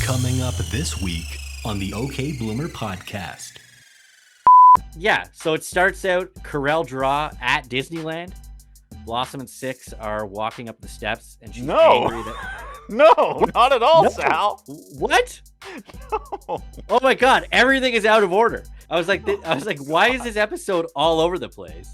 Coming up this week on the OK Bloomer podcast. Yeah, so it starts out Corel Draw at Disneyland. Blossom and Six are walking up the steps, and she's angry that... No, not at all, Sal. What? No. Oh my God, everything is out of order. I was like, why is this episode all over the place?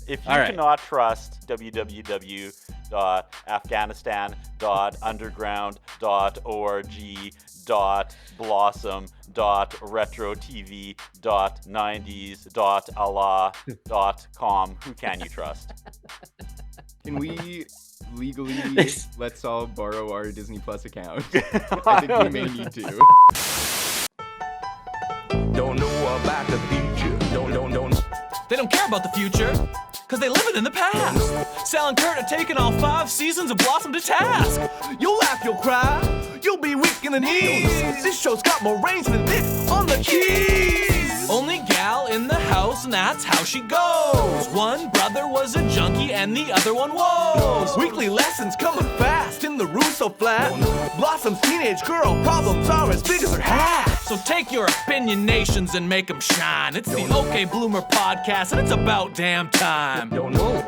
If you cannot trust www.afghanistan.underground.org.blossom.90s.allah.com, who can you trust? Can we legally let Saul borrow our Disney Plus account? I think we may need to. Don't know about the future. Don't. They don't care about the future, cause they live it in the past. Sal and Kurt are taking all 5 seasons of Blossom to task. You'll laugh, you'll cry, you'll be weak in the knees. This show's got more range than Nick on the keys. Only gal in the house, and that's how she goes. One brother was a junkie, and the other one was. Weekly lessons coming fast in the Russo flat. Blossom's teenage girl problems are as big as her hat. So take your opinionations and make them shine. It's the OK Bloomer podcast, and it's about damn time. Don't know.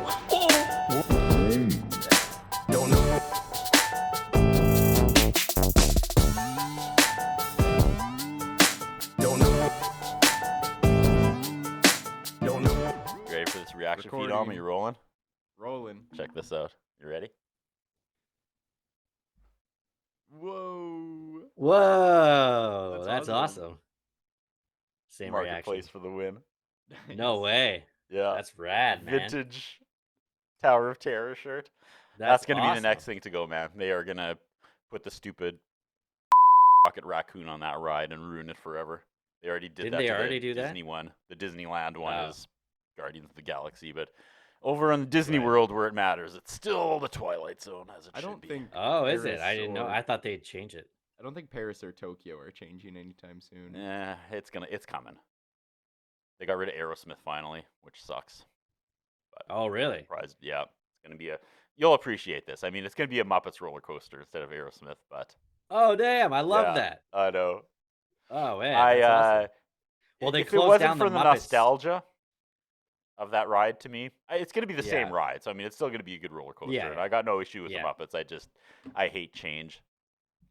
Don't know. You ready for this reaction Recording. Phenom? Are you rolling? Rolling. Check this out. You ready? Whoa. Whoa, That's that's awesome. awesome. Same Marketplace reaction. for the win. No way. Yeah. That's rad, man. Vintage Tower of Terror shirt. That's going to be the awesome. next thing to go, man. They are going to put the stupid rocket raccoon on that ride and ruin it forever. They already did Didn't that. they to already the do that? Disney one. The Disneyland one Wow. is Guardians of the Galaxy, but over in Disney Right. World where it matters, it's still the Twilight Zone as it I should don't be. think. Oh, is it? Paris I didn't know. or- I thought they'd change it. I don't think Paris or Tokyo are changing anytime soon. It's coming. They got rid of Aerosmith finally, which sucks. Oh, really? Surprised. Yeah, it's gonna be you'll appreciate this. I mean, it's gonna be a Muppets roller coaster instead of Aerosmith, but Oh, damn. I love yeah, that. I know. Oh, man. I That's awesome. Well, they if it closed wasn't down for the the Muppets. nostalgia of that ride, to me, it's gonna be the same Yeah. ride. So I mean, it's still gonna be a good roller coaster, Yeah, and I got no issue with yeah. the Muppets. I hate change.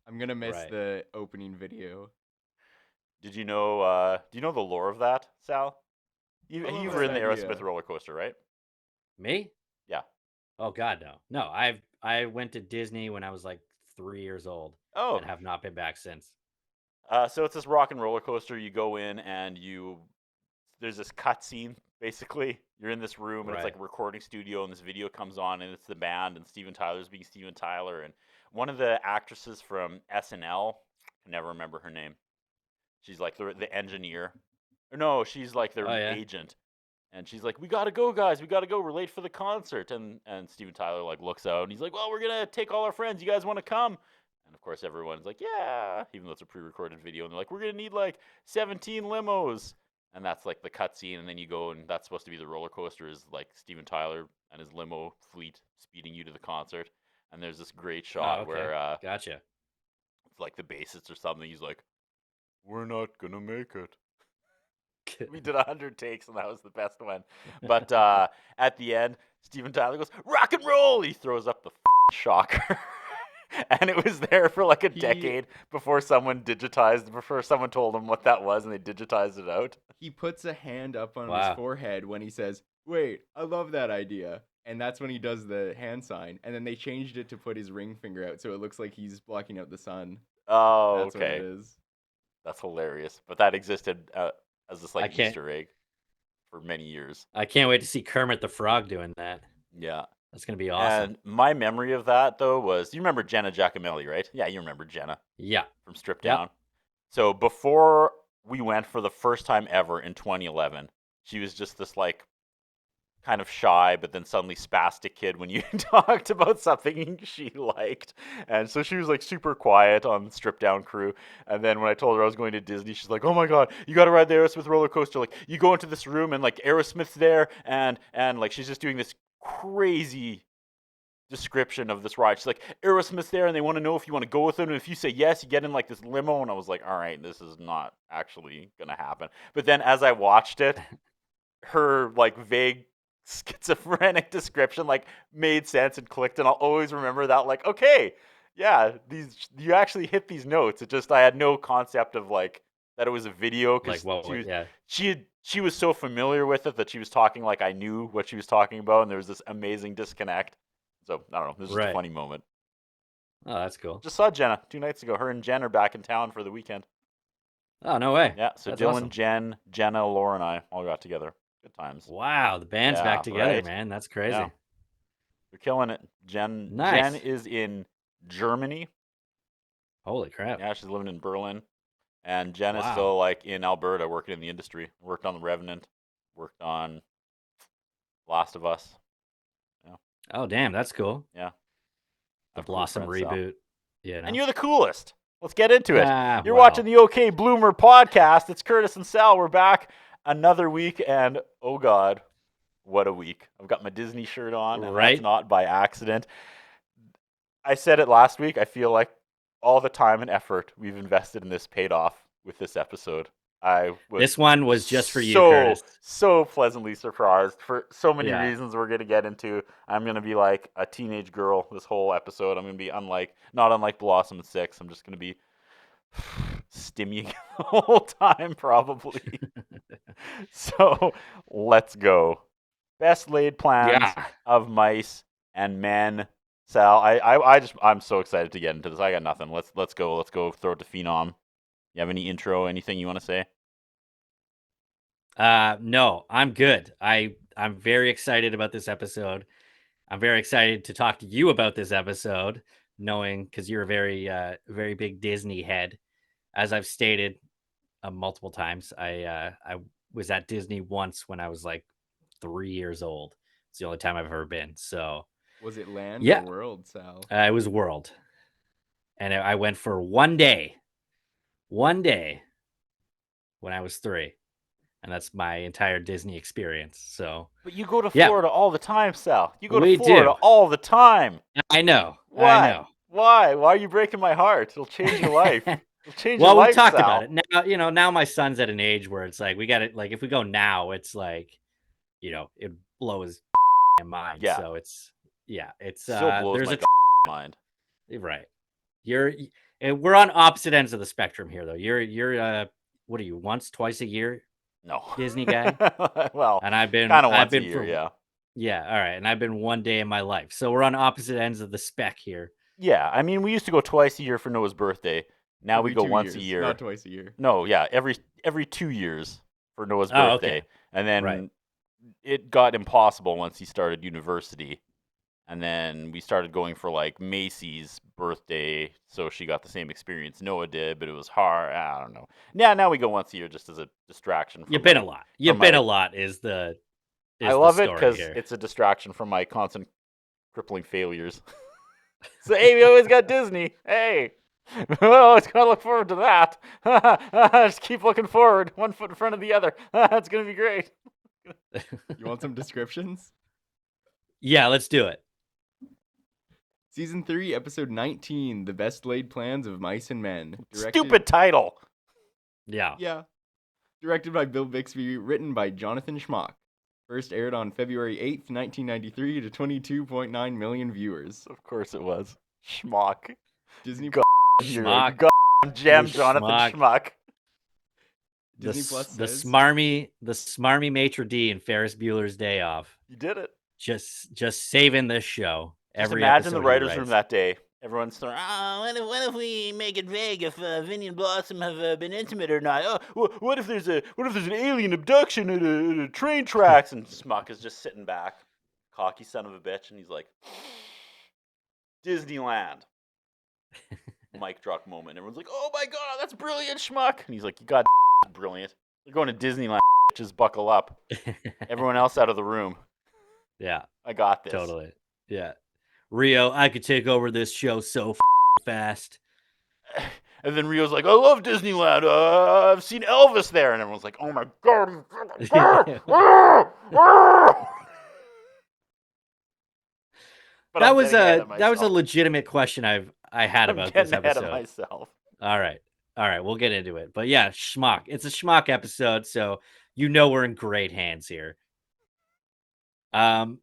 I'm gonna miss Right. the opening video. Did you know? Do you know the lore of that, Sal? You've love ridden that the idea. Aerosmith roller coaster, right? Me? Yeah. Oh, God, no. No, I went to Disney when I was like 3 years old Oh, and have not been back since. so it's this rock and roller coaster. You go in and there's this cut scene. Basically, you're in this room and it's like a recording studio, and this video comes on, and it's the band, and Steven Tyler's being Steven Tyler, and one of the actresses from SNL, I never remember her name. She's like the engineer. Or no, she's like their Oh, yeah. agent. And she's like, "We gotta go, guys. We gotta go. We're late for the concert." And Steven Tyler like looks out and he's like, "Well, we're gonna take all our friends. You guys want to come?" And of course, everyone's like, "Yeah," even though it's a pre-recorded video. And they're like, "We're gonna need like 17 limos." And that's like the cutscene. And then you go, and that's supposed to be the roller coaster. Is like Steven Tyler and his limo fleet speeding you to the concert. And there's this great shot Oh, okay. where Gotcha. it's like the bassist or something. He's like, "We're not gonna make it." We did 100 takes, and that was the best one. But at the end, Steven Tyler goes, "Rock and roll!" He throws up the shocker. And it was there for like a decade before someone told him what that was, and they digitized it out. He puts a hand up on Wow. his forehead when he says, "Wait, I love that idea." And that's when he does the hand sign. And then they changed it to put his ring finger out, so it looks like he's blocking out the sun. Oh, That's what it okay. is. That's hilarious. But that existed as this I like can't- Easter egg for many years. I can't wait to see Kermit the Frog doing that. Yeah. That's going to be awesome. And my memory of that, though, was you remember Jenna Giacomelli, right? Yeah, you remember Jenna Yeah. from Strip Yep. Down. So before we went for the first time ever in 2011, she was just this like kind of shy, but then suddenly spastic kid when you talked about something she liked. And so she was like super quiet on Strip Down Crew. And then when I told her I was going to Disney, she's like, "Oh my God, you got to ride the Aerosmith roller coaster. Like you go into this room and like Aerosmith's there. And like she's just doing this crazy description of this ride. She's like, Aerosmith's there and they want to know if you want to go with them. And if you say yes, you get in like this limo. And I was like, all right, this is not actually going to happen. But then as I watched it, her like vague schizophrenic description like made sense and clicked. And I'll always remember that, like, okay, yeah, you actually hit these notes. It just, I had no concept of like that it was a video. Like, well, she was so familiar with it that she was talking like I knew what she was talking about. And there was this amazing disconnect. So, I don't know. This is just a funny moment. Oh, that's cool. Just saw Jenna 2 nights ago. Her and Jen are back in town for the weekend. Oh, no way. Yeah, so that's Dylan, awesome. Jen, Jenna, Laura, and I all got together. Good times. Wow, the band's back together, right? man. That's crazy. Yeah. They're killing it. Jen is in Germany. Holy crap. Yeah, she's living in Berlin. And Jen is Wow. still like in Alberta working in the industry. Worked on The Revenant. Worked on Last of Us. Yeah. Oh, damn, that's cool. Yeah. The Have cool Blossom friends, Sal. reboot. Yeah. And you're the coolest. Let's get into it. You're Well. watching the OK Bloomer podcast. It's Curtis and Sal. We're back another week, and oh God, what a week. I've got my Disney shirt on, and Right. that's not by accident. I said it last week. I feel like all the time and effort we've invested in this paid off with this episode. This one was just for you, Curtis. So pleasantly surprised for so many Yeah. reasons we're going to get into. I'm going to be like a teenage girl this whole episode. I'm going to be not unlike Blossom and 6. I'm just going to be stimming the whole time, probably. So let's go. Best laid plans of mice and men. Sal, I'm so excited to get into this. I got nothing. Let's go. Let's go throw it to Phenom. You have any intro, anything you want to say? No, I'm good. I'm very excited about this episode. I'm very excited to talk to you about this episode, knowing because you're a very big Disney head. As I've stated multiple times, I was at Disney once when I was like 3 years old. It's the only time I've ever been. So Was it land Yeah. or world, Sal? it was World, and I went for one day when I was 3, and that's my entire Disney experience. So But you go to Yeah. Florida all the time, Sal. You go We to Florida do. all the time. I know. Why? Why are you breaking my heart? It'll change your life. It'll change Well, your life, we talked Sal. about it. Now my son's at an age where it's like we got it. Like if we go now, it's like, it blows my mind. Yeah. So it's Still blows there's my a mind. right. And we're on opposite ends of the spectrum here, though. You're what are you, twice a year No. Disney guy? Well, And I've been kind of I've once been a year, for, yeah. Yeah, all right. And I've been one day in my life. So we're on opposite ends of the spec here. Yeah, I mean, we used to go twice a year for Noah's birthday. Now we Every go 2 once a years, year. not twice a year. No, yeah, every 2 years for Noah's Oh, birthday. okay. And then Right. it got impossible once he started university. And then we started going for like Macy's birthday, so she got the same experience Noah did, but it was hard. I don't know. Now we go once a year just as a distraction. You've been a lot. You've from been my- a lot is the I love the it story because here. it's a distraction from my constant crippling failures. So, hey, we always got Disney. Hey, well, it's gotta look forward to that. Just keep looking forward, one foot in front of the other. It's gonna be great. You want some descriptions? Yeah, let's do it. Season 3, episode 19, The Best Laid Plans of Mice and Men. Stupid title. Yeah. Yeah. Directed by Bill Bixby, written by Jonathan Schmock. First aired on February 8th, 1993 to 22.9 million viewers. Of course it was. Schmuck. Disney Go- Schmuck. Goddamn gem, You Jonathan schmuck. Schmuck. Disney the, Plus the says- smarmy maitre d in Ferris Bueller's Day Off. You did it. Just saving this show. Just Every imagine the episode he writers' room writes. that day. Everyone's throwing, what if we make it vague if Vinnie and Blossom have been intimate or not? Oh, what if there's an alien abduction at a train tracks? And Smuck is just sitting back, cocky son of a bitch, and he's like, Disneyland. Mic drop moment. Everyone's like, oh my god, that's brilliant, Schmuck. And he's like, you got brilliant. You're going to Disneyland, just buckle up. Everyone else out of the room. Yeah, I got this. totally. Yeah. Rio, I could take over this show so fast. And then Rio's like, I love Disneyland. I've seen Elvis there. And everyone's like, oh my God. But that I'm was getting ahead of that was a myself. legitimate question I had I'm about getting this ahead of episode. myself. All right, we'll get into it. But yeah, schmuck. It's a schmuck episode, so we're in great hands here. I'm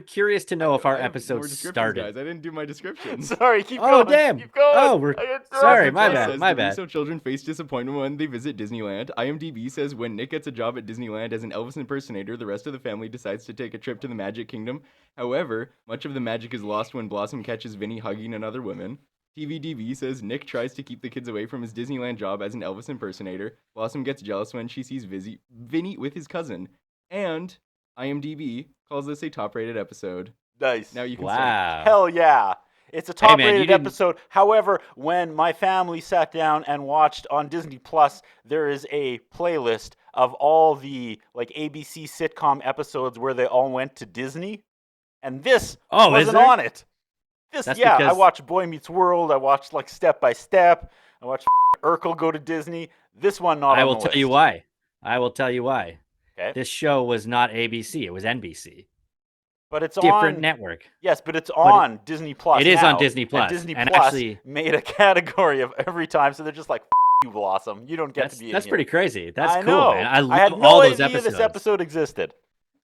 curious to know if our I have episode more descriptions, started. guys. I didn't do my descriptions. Sorry, keep Oh, going. damn. Keep going. Oh, we're- I interrupted sorry, you. my Plus bad. says My the bad. Russo children face disappointment when they visit Disneyland. IMDb says when Nick gets a job at Disneyland as an Elvis impersonator, the rest of the family decides to take a trip to the Magic Kingdom. However, much of the magic is lost when Blossom catches Vinnie hugging another woman. TVDV says Nick tries to keep the kids away from his Disneyland job as an Elvis impersonator. Blossom gets jealous when she sees Vinnie with his cousin. And IMDb calls this a top-rated episode. Nice. Now you can Wow. Hell yeah. It's a Hey, man, top-rated you didn't- episode. However, when my family sat down and watched on Disney Plus, there is a playlist of all the like ABC sitcom episodes where they all went to Disney, and this Oh, is wasn't there? on it. This, That's yeah, I because- watched Boy Meets World. I watched like Step by Step. I watched Urkel go to Disney. This one not. I on will the tell you list. why. I will tell you why. Okay, This show was not ABC. It was NBC. but it's Different on. network. Yes, but it's on Disney Plus. it is on now, Disney Plus, And Disney and Plus actually- made a category of every time, so they're just like, you Blossom. You don't get to be in That's here. pretty crazy. That's I cool, know. man. I love had no all those idea episodes. this episode existed.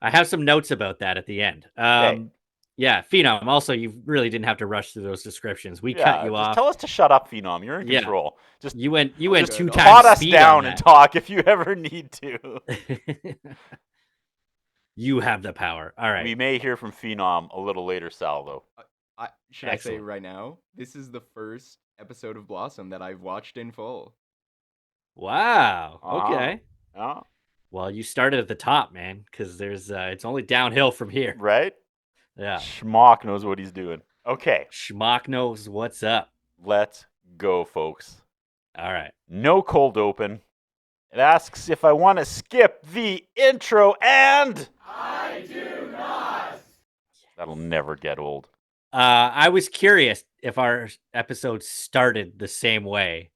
I have some notes about that at the end. Yeah, Phenom. Also, you really didn't have to rush through those descriptions. We cut you just off. tell us to shut up, Phenom. You're in Yeah. control. Just You went good. two Pot times pot us speed down on and that. talk if you ever need to. You have the power. All right. We may hear from Phenom a little later, Sal, though. Should I say Excellent. right now? This is the first episode of Blossom that I've watched in full. Wow. Ah. Okay. Yeah, Well, you started at the top, man, because there's it's only downhill from here. right? Yeah. Schmock knows what he's doing. Okay, Schmock knows what's up. let's go, folks. All right. No cold open. It asks if I want to skip the intro, and I do not. That'll never get old. I was curious if our episode started the same way,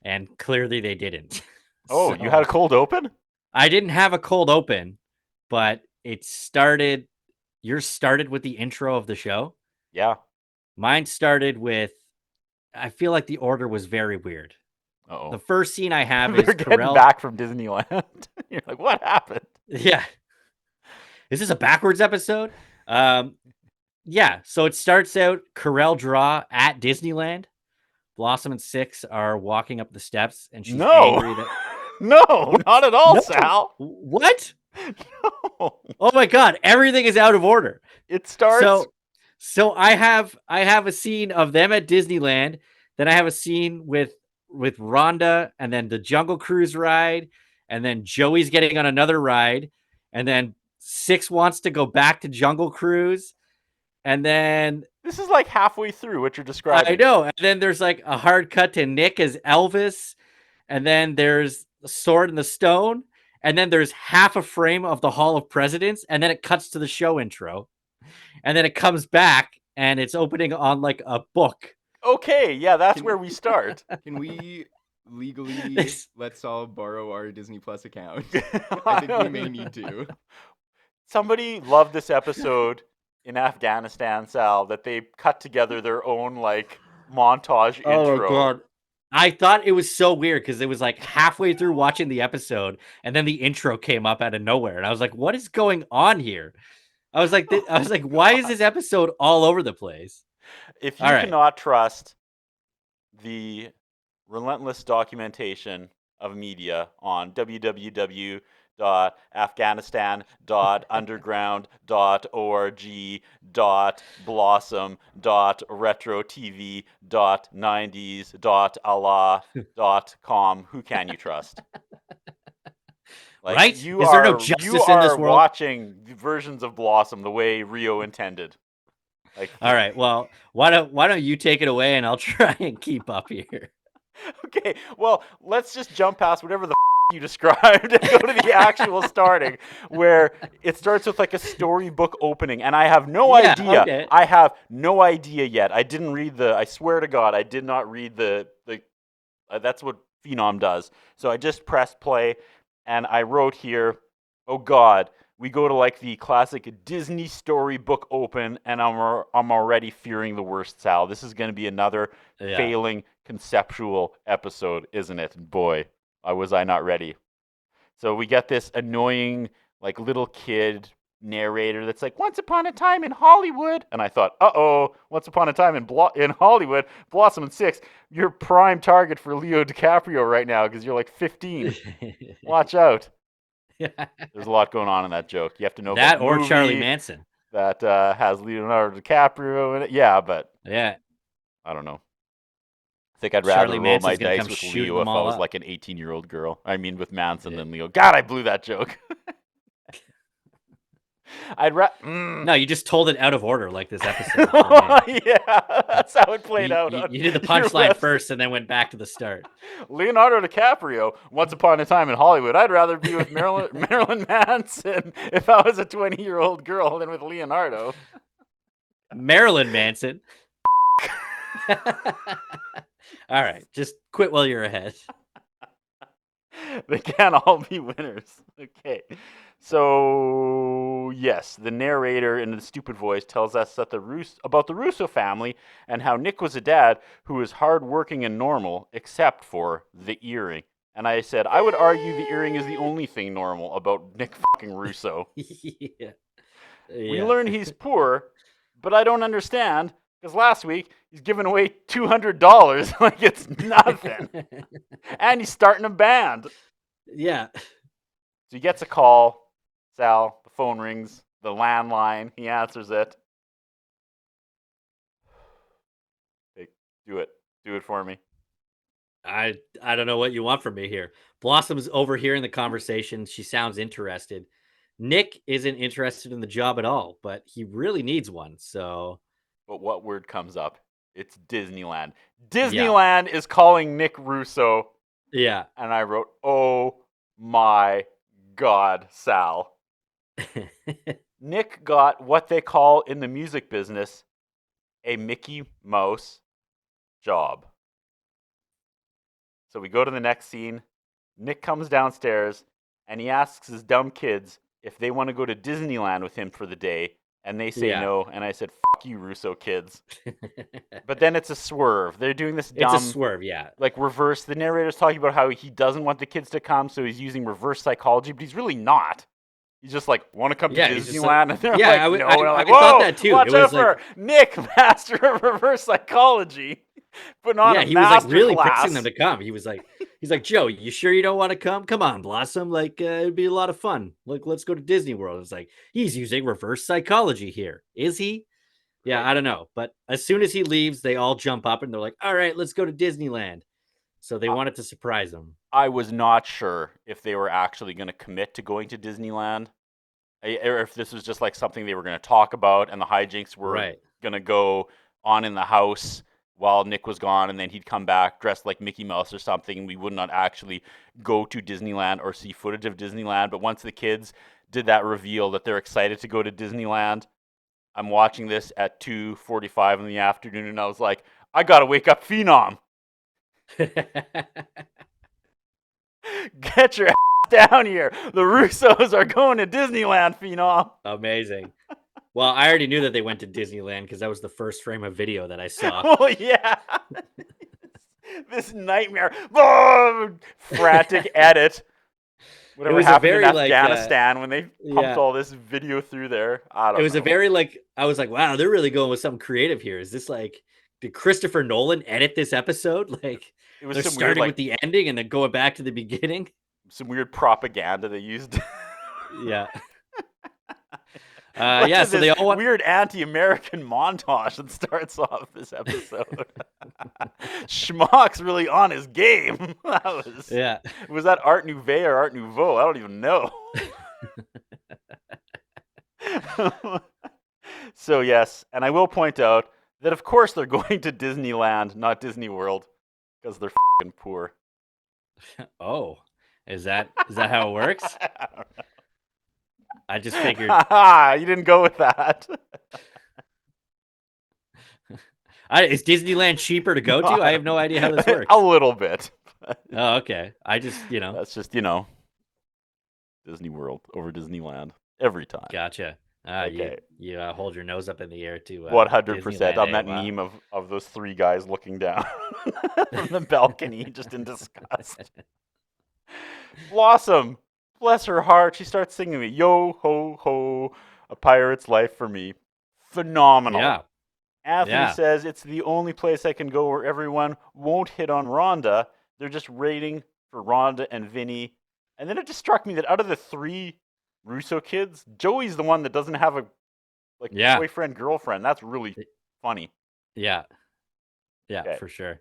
and clearly they didn't. Oh, So, you had a cold open? I didn't have a cold open, but it started. Yours started with the intro of the show. Yeah. Mine started with. I feel like the order was very weird. Uh-oh. The first scene I have is They're getting Carell. back from Disneyland. You're like, what happened? Yeah. Is this a backwards episode? Yeah. So it starts out Carell draw at Disneyland. Blossom and Six are walking up the steps, and she's angry that. No, not at all, No. Sal. What? No. Oh my God! Everything is out of order. It starts. So I have a scene of them at Disneyland. Then I have a scene with Rhonda, and then the Jungle Cruise ride, and then Joey's getting on another ride, and then Six wants to go back to Jungle Cruise, and then This is like halfway through what you're describing. I know, and then there's like a hard cut to Nick as Elvis, and then there's the Sword in the Stone, and then there's half a frame of the Hall of Presidents, and then it cuts to the show intro, and then it comes back and it's opening on like a book. Okay, yeah, that's where we start. Can we legally This- let Saul borrow our Disney Plus account? I think we may need to. Somebody loved this episode in Afghanistan, Sal, that they cut together their own like montage intro. I thought it was so weird because it was like halfway through watching the episode, and then the intro came up out of nowhere, and I was like, "What is going on here?" I was like, "Why is this episode all over the place?" If you All right. cannot trust the relentless documentation of media on www.afghanistan.underground.org.blossom.90s.allah.com, who can you trust? Like, Right? You Is are, there no justice you in this are world? watching versions of Blossom the way Rio intended. Like, All right, well, why don't you take it away, and I'll try and keep up here. okay, well, let's just jump past whatever the you described and go to the actual starting, where it starts with like a storybook opening, and I have no Yeah, idea. okay. I have no idea yet. I didn't read I swear to God, I did not read the that's what Phenom does. So I just pressed play, and I wrote here, oh God, we go to like the classic Disney storybook open, and I'm already fearing the worst, Sal. This is going to be another failing conceptual episode, isn't it? Boy, was I not ready. So we get this annoying like little kid narrator that's like, once upon a time in Hollywood, and I thought, once upon a time in Hollywood, Blossom and 6, you're prime target for Leo DiCaprio right now because you're like 15. Watch out. There's a lot going on in that joke. You have to know that about or movie Charlie Manson that has Leonardo DiCaprio in it. Yeah, but yeah, I don't know. I think I'd Charlie rather roll Manson's my gonna dice come with shooting Leo if them I all was up. like an 18-year-old girl. I mean, with Manson than Leo. God, I blew that joke. No, you just told it out of order like this episode. Yeah, that's how it played out. You did the punchline first and then went back to the start. Leonardo DiCaprio, once upon a time in Hollywood. I'd rather be with Marilyn Manson if I was a 20-year-old girl than with Leonardo. Marilyn Manson. All right, just quit while you're ahead. They can't all be winners. Okay. So, yes, the narrator in the stupid voice tells us that about the Russo family and how Nick was a dad who was hardworking and normal, except for the earring. And I said, I would argue the earring is the only thing normal about Nick fucking Russo. Yeah. We learn he's poor, but I don't understand, because last week he's giving away $200 like it's nothing. And he's starting a band. Yeah. So he gets a call. Sal, the phone rings, the landline. He answers it. Hey, do it for me. I don't know what you want from me here. Blossom's overhearing the conversation. She sounds interested. Nick isn't interested in the job at all, but he really needs one. So, but what word comes up? It's Disneyland. Disneyland is calling Nick Russo. Yeah. And I wrote, oh my God, Sal. Nick got what they call in the music business a Mickey Mouse job. So we go to the next scene. Nick comes downstairs and he asks his dumb kids if they want to go to Disneyland with him for the day. And they say no. And I said, fuck you, Russo kids. But then it's a swerve. They're doing this dumb... It's a swerve, yeah. Like reverse. The narrator's talking about how he doesn't want the kids to come, so he's using reverse psychology, but he's really not. He's just like, want to come to Disneyland? Like, and they're like, no. And I'm like, whoa, thought that too. Watch out for Nick, master of reverse psychology. But not he was like really fixing them to come. He's like, Joe, you sure you don't want to come? Come on, Blossom. Like, it'd be a lot of fun. Like, let's go to Disney World. It's like, he's using reverse psychology here. Is he? Yeah, I don't know. But as soon as he leaves, they all jump up and they're like, all right, let's go to Disneyland. So they wanted to surprise him. I was not sure if they were actually going to commit to going to Disneyland, or if this was just like something they were going to talk about and the hijinks were going to go on in the house while Nick was gone, and then he'd come back dressed like Mickey Mouse or something, and we would not actually go to Disneyland or see footage of Disneyland. But once the kids did that reveal that they're excited to go to Disneyland, I'm watching this at 2:45 in the afternoon, and I was like, I got to wake up Phenom. Get your ass down here. The Russos are going to Disneyland, Phenom. Amazing. Well, I already knew that they went to Disneyland because that was the first frame of video that I saw. Oh, yeah. This nightmare. Frantic edit. Whatever happened in Afghanistan when they pumped all this video through there. I don't know. It was a very I was like, wow, they're really going with something creative here. Is this like, did Christopher Nolan edit this episode? Like, it was they're starting with the ending and then going back to the beginning. Some weird propaganda they used. Yeah. So they all want weird anti-American montage that starts off this episode. Schmock's really on his game. Was that Art Nouveau or Art Nouveau? I don't even know. So yes, and I will point out that of course they're going to Disneyland, not Disney World, because they're fucking poor. Oh, is that how it works? I just figured. You didn't go with that. Is Disneyland cheaper to go to? I have no idea how this works. A little bit. Oh, okay. I just, That's just, Disney World over Disneyland. every time. Gotcha. Okay. You hold your nose up in the air to 100% Disneyland, on eh? that Wow. meme of those three guys looking down from the balcony, just in disgust. Blossom, bless her heart, she starts singing me, yo ho ho, a pirate's life for me. Phenomenal. Yeah. Anthony Yeah. says it's the only place I can go where everyone won't hit on Rhonda. They're just waiting for Rhonda and Vinnie. And then it just struck me that out of the three Russo kids, Joey's the one that doesn't have a Yeah. boyfriend, girlfriend. That's really funny. Yeah. Yeah, Okay. for sure.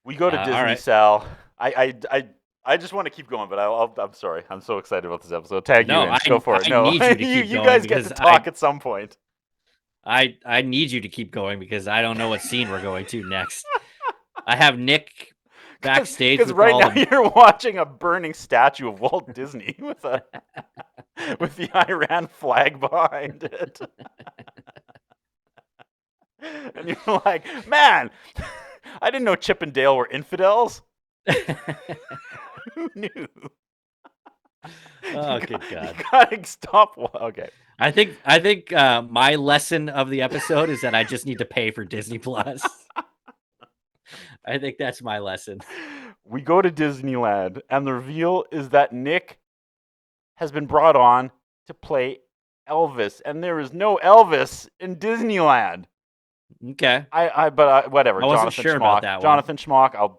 We go to all Disney, right. Sal. I just want to keep going, but I'm sorry. I'm so excited about this episode. Tag No, you in. Go for it. I No, need you to keep you going guys get to because talk at some point. I need you to keep going because I don't know what scene we're going to next. I have Nick backstage Because with right all now the- you're watching a burning statue of Walt Disney with the Iran flag behind it. And you're like, man, I didn't know Chip and Dale were infidels. Who knew? Oh, good God. You gotta stop. Okay. I think my lesson of the episode is that I just need to pay for Disney Plus. I think that's my lesson. We go to Disneyland, and the reveal is that Nick has been brought on to play Elvis, and there is no Elvis in Disneyland. Okay. But whatever. I wasn't Jonathan sure Schmock. about that one. Jonathan Schmock.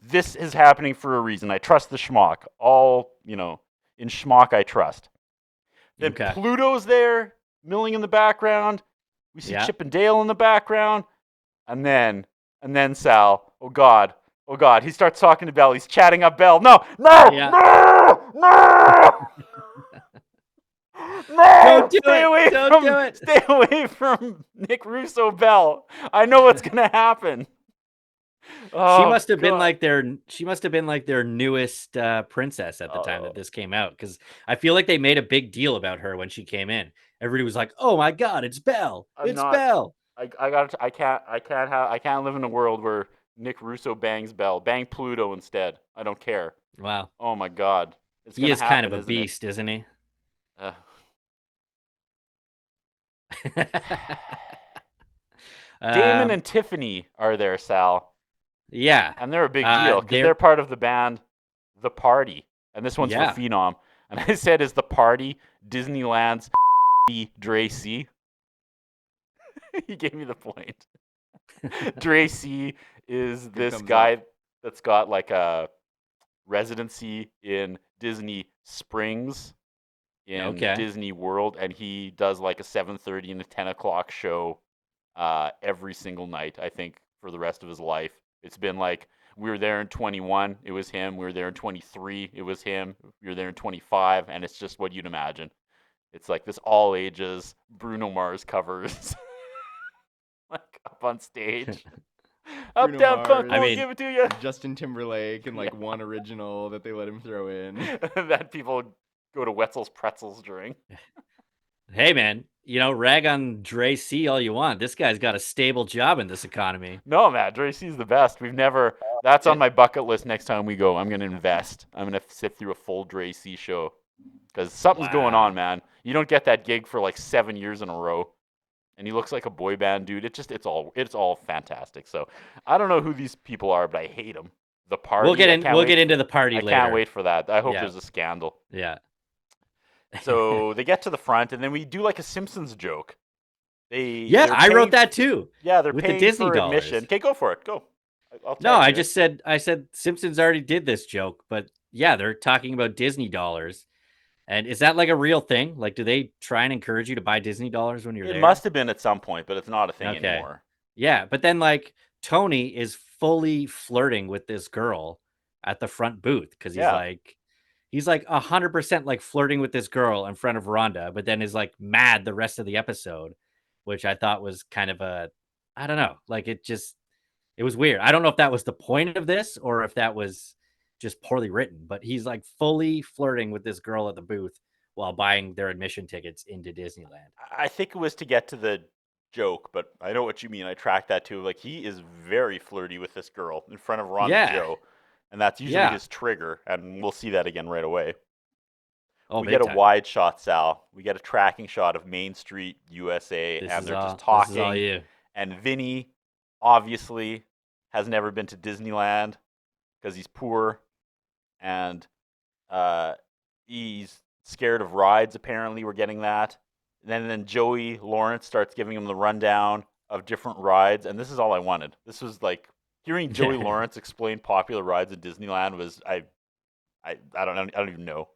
This is happening for a reason. I trust the Schmock. All in Schmock I trust. Then Okay. Pluto's there, milling in the background. We see Yeah. Chip and Dale in the background, and then Sal. Oh God. He starts talking to Belle. He's chatting up Belle. No. Yeah. No. Don't do Stay it. away Don't from do it. Stay away from Nick Russo Belle. I know what's gonna happen. She Oh, must have been God. like their newest princess at the time Oh. that this came out, because I feel like they made a big deal about her when she came in. Everybody was like, "Oh my God, it's Belle! It's Belle!" I can't live in a world where Nick Russo bangs Belle. Bang Pluto instead. I don't care. Wow, Oh my God. It's he gonna is kind of happen, a isn't it? beast, isn't he? Damon and Tiffany are there, Sal. Yeah, And they're a big deal because they're- they're part of the band The Party. And this one's Yeah. for Phenom. And I said, is The Party Disneyland's Dre C? He gave me the point. Dre C is this comes guy that's got like a residency in Disney Springs in Okay. Disney World, and he does like a 7:30 and a 10 o'clock show every single night, I think, for the rest of his life. It's been like, we were there in 21, it was him. We were there in 23, it was him. We were there in 25, and it's just what you'd imagine. It's like this all ages Bruno Mars covers, like up on stage. Up, Bruno down, funk, Mars. won't give it to you. Justin Timberlake and like one original that they let him throw in. That people go to Wetzel's Pretzels during. Hey man, rag on Dre C all you want. This guy's got a stable job in this economy. No, Matt, Dre C's the best. That's on my bucket list next time we go. I'm going to invest. I'm going to sift through a full Dre C show because something's going Wow. on, man. You don't get that gig for like 7 years in a row. And he looks like a boy band dude. It's all fantastic. So I don't know who these people are, but I hate them. The Party. We'll get into the party I later. can't wait for that. I hope Yeah. there's a scandal. Yeah. So they get to the front, and then we do like a Simpsons joke. Yeah, they're I wrote paying- that too. Yeah, they're with the paying Disney for dollars. admission. Okay, go for it. Go. I'll No, tag I you. just said Simpsons already did this joke, but yeah, they're talking about Disney dollars. And is that like a real thing? Like, do they try and encourage you to buy Disney dollars when you're It there? must have been at some point, but it's not a thing Okay. anymore. Yeah, but then like Tony is fully flirting with this girl at the front booth because he's like 100% like flirting with this girl in front of Rhonda, but then is like mad the rest of the episode, which I thought was kind of I don't know, like it was weird. I don't know if that was the point of this or if that was just poorly written, but he's like fully flirting with this girl at the booth while buying their admission tickets into Disneyland. I think it was to get to the joke, but I know what you mean. I tracked that too. Like, he is very flirty with this girl in front of Ron and Yeah. Joe, and that's usually Yeah. his trigger, and we'll see that again right away. Oh, we big get a time. wide shot, Sal. We get a tracking shot of Main Street, USA, This and is they're all. just This is all talking. you. And Vinny obviously has never been to Disneyland because he's poor, and he's scared of rides. Apparently, we're getting that. And then Joey Lawrence starts giving him the rundown of different rides, and this is all I wanted. This was like hearing Joey Lawrence explain popular rides at Disneyland was I don't even know.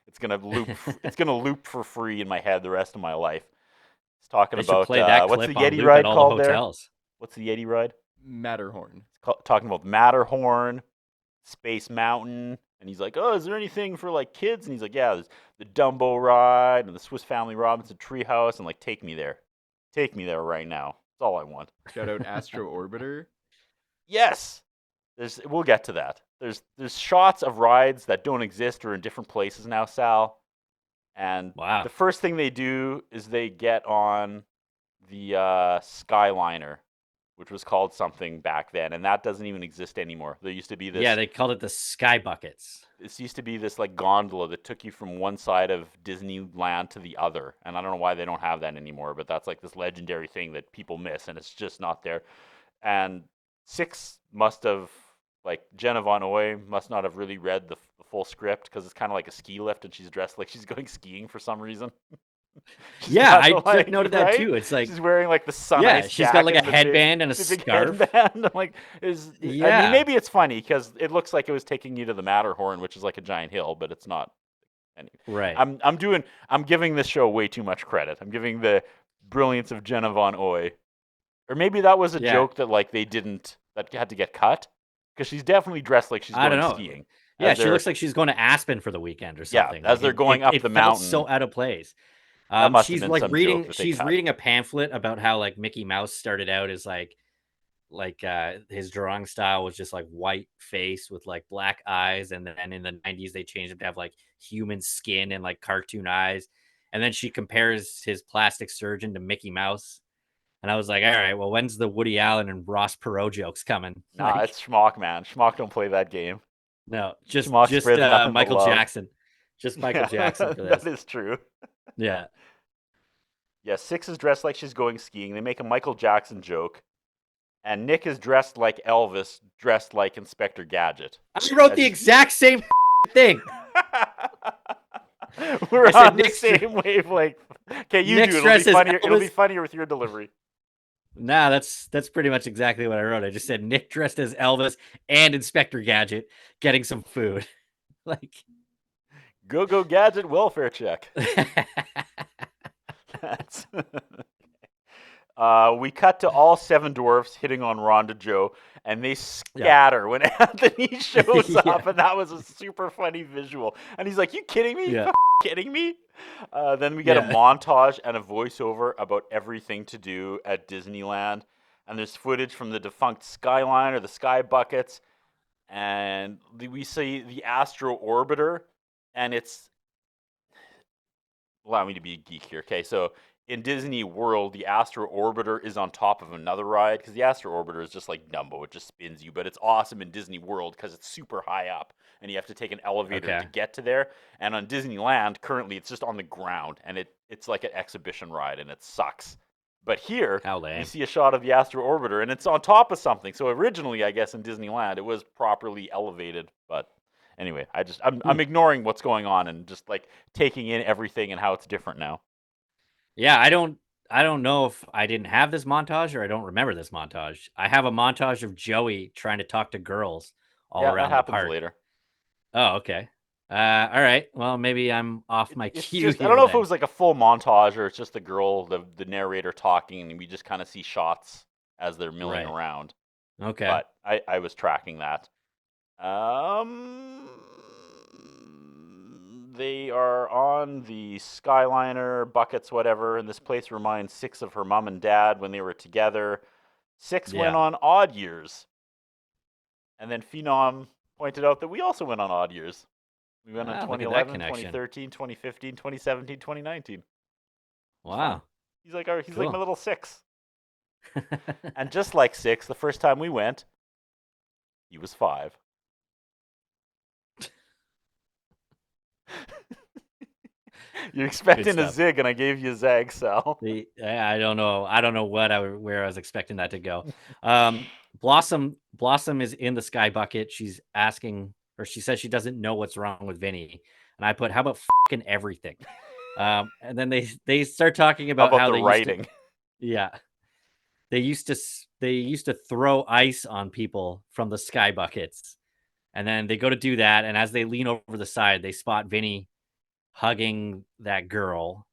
It's gonna loop. It's gonna loop for free in my head the rest of my life. It's talking They should about play that what's clip the on Yeti loop ride at all called the there? hotels. What's the Yeti ride? Matterhorn. Talking about Matterhorn, Space Mountain, and he's like, "Oh, is there anything for like kids?" And he's like, "Yeah, there's the Dumbo ride and the Swiss Family Robinson Treehouse, and like take me there right now. That's all I want." Shout out Astro Orbiter. Yes, we'll get to that. There's shots of rides that don't exist or in different places now, Sal. And Wow. the first thing they do is they get on the Skyliner, which was called something back then, and that doesn't even exist anymore. There used to be this. Yeah, they called it the Sky Buckets. This used to be this like gondola that took you from one side of Disneyland to the other, and I don't know why they don't have that anymore. But that's like this legendary thing that people miss, and it's just not there. And Six must have like Jenna Von Oy must not have really read the full script because it's kind of like a ski lift, and she's dressed like she's going skiing for some reason. Yeah, I like, noted that right? too. It's like, She's wearing like the sun yeah, ice she's got like a jacket and the headband and a the big scarf. headband. I'm like, I Yeah. mean, maybe it's funny because it looks like it was taking you to the Matterhorn, which is like a giant hill, but it's not. Right. I'm giving this show way too much credit. I'm giving the brilliance of Jenna Von Oy, or maybe that was a Yeah. joke that like they didn't that had to get cut because she's definitely dressed like she's I going don't know. skiing. Yeah, as she they're- looks like she's going to Aspen for the weekend or Yeah, something. as they're going up it the felt mountain. so out of place. That must have She's been like some joke reading. that they She's cut. reading a pamphlet about how like Mickey Mouse started out as like his drawing style was just like white face with like black eyes, and then in the 90s they changed it to have like human skin and like cartoon eyes. And then she compares his plastic surgeon to Mickey Mouse. And I was like, all right, well, when's the Woody Allen and Ross Perot jokes coming? Nah, Like, it's Schmock, man. Schmock don't play that game. no, just Schmock spreads nothing but Michael love. Jackson. Just Michael Yeah, Jackson for this. That is true. Yeah. Yeah, Six is dressed like she's going skiing. They make a Michael Jackson joke. And Nick is dressed like Elvis, dressed like Inspector Gadget. I wrote the exact same thing. We're I said on the Nick's same wavelength. Okay, you Nick's do it. dress is It'll be Elvis. funnier with your delivery. Nah, that's pretty much exactly what I wrote. I just said Nick dressed as Elvis and Inspector Gadget getting some food. Like, Go Gadget welfare check. That's we cut to all seven dwarfs hitting on Rhonda Joe, and they scatter when Anthony shows Yeah. up, and that was a super funny visual. And he's like, "You kidding me? Yeah. You kidding me?" Then we get Yeah. a montage and a voiceover about everything to do at Disneyland, and there's footage from the defunct Skyliner, the Sky Buckets, and we see the Astro Orbiter, and it's allow me to be a geek here. Okay, so in Disney World, the Astro Orbiter is on top of another ride because the Astro Orbiter is just like Dumbo; it just spins you. But it's awesome in Disney World because it's super high up, and you have to take an elevator Okay. to get to there. And on Disneyland, currently, it's just on the ground, and it's like an exhibition ride, and it sucks. But here, How you lame. see a shot of the Astro Orbiter, and it's on top of something. So originally, I guess in Disneyland, it was properly elevated, but. Anyway, I'm ignoring what's going on and just like taking in everything and how it's different now. Yeah, I don't know if I didn't have this montage or I don't remember this montage. I have a montage of Joey trying to talk to girls all Yeah, around that the happens park. later. Oh, okay. All right. Well, maybe I'm off my It's cue. just, I here don't know if it then. was like a full montage or it's just the girl, the narrator talking, and we just kind of see shots as they're milling Right. around. Okay. But I was tracking that. They are on the Skyliner, buckets, whatever, and this place reminds Six of her mom and dad when they were together. Six went Yeah. on odd years. And then Phenom pointed out that we also went on odd years. We went on Ah, look at that 2011, connection. 2013, 2015, 2017, 2019. Wow. He's like my Cool. little Six. And just like Six, the first time we went, he was 5. You're expecting a stuff. zig, and I gave you a zag, Sal. I don't know. I don't know where I was expecting that to go. Blossom is in the sky bucket. She's asking, or she says she doesn't know what's wrong with Vinny. And I put, how about fucking everything? And then they start talking How about about how the they writing? used to, yeah, they used to throw ice on people from the sky buckets. And then they go to do that, and as they lean over the side, they spot Vinny hugging that girl.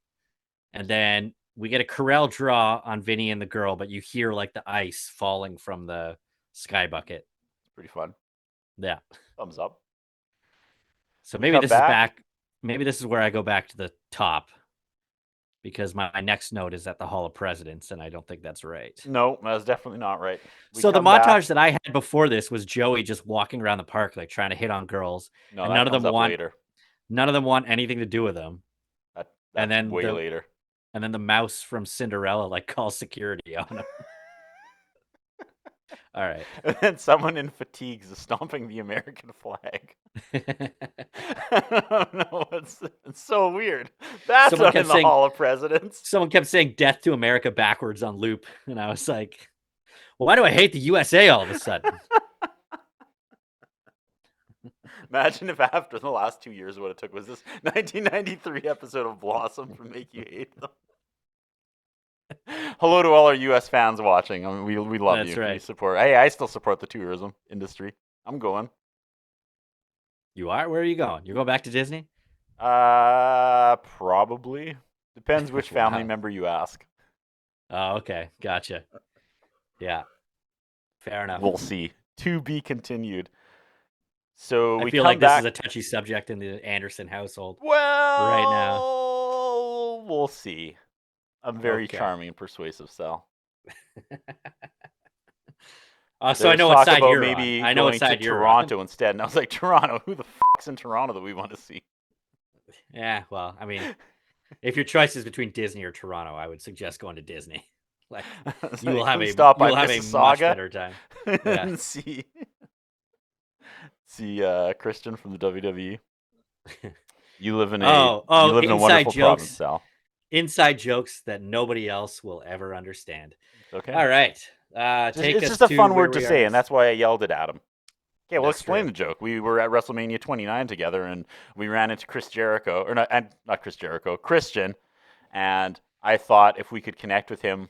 And then we get a Corel draw on Vinny and the girl, but you hear like the ice falling from the sky bucket. It's pretty fun. Yeah. Thumbs up. So We maybe come this is back. Maybe this is where I go back to the top, because my next note is at the Hall of Presidents, and I don't think that's right. No, that's definitely not right. We So the come back- montage that I had before this was Joey just walking around the park, like trying to hit on girls, No, and that none of comes them up want later. none of them want anything to do with him. That's and then way the- later. And then the mouse from Cinderella like calls security on him. All right. And then someone in fatigues is stomping the American flag. I don't know. It's so weird. That's Someone not kept in the saying- Hall of Presidents. Someone kept saying "Death to America" backwards on loop, and I was like, well, "Why do I hate the USA all of a sudden?" Imagine if after the last 2 years, what it took was this 1993 episode of Blossom to make you hate them. Hello to all our U.S. fans watching. I mean, we love That's you. We right. support. Hey, I still support the tourism industry. I'm going. You are? Where are you going? You're going back to Disney? Probably. Depends which family Wow. member you ask. Oh, okay, gotcha. Yeah, fair enough. We'll see. To be continued. So I we feel come like back. this is a touchy subject in the Anderson household. Well, now. we'll see. I'm very Okay. charming and persuasive, Sal. So I There's know talk what side about you're maybe on. I know going what side to you're Toronto instead, and I was like, Toronto? Who the fuck's in Toronto that we want to see? on. Yeah, well, I mean, if your choice is between Disney or Toronto, I would suggest going to Disney. Like, It's you will like, have can we a stop by you'll have a much Mississauga better time. Yeah. and see Christian from the WWE. You live in Oh, you live in a inside wonderful jokes. province, Sal. Inside jokes that nobody else will ever understand. Okay. All right. It's just a fun word to say, and that's why I yelled at Adam. Okay, well, That's explain true. the joke. We were at WrestleMania 29 together, and we ran into Chris Jericho, or not Chris Jericho, Christian, and I thought if we could connect with him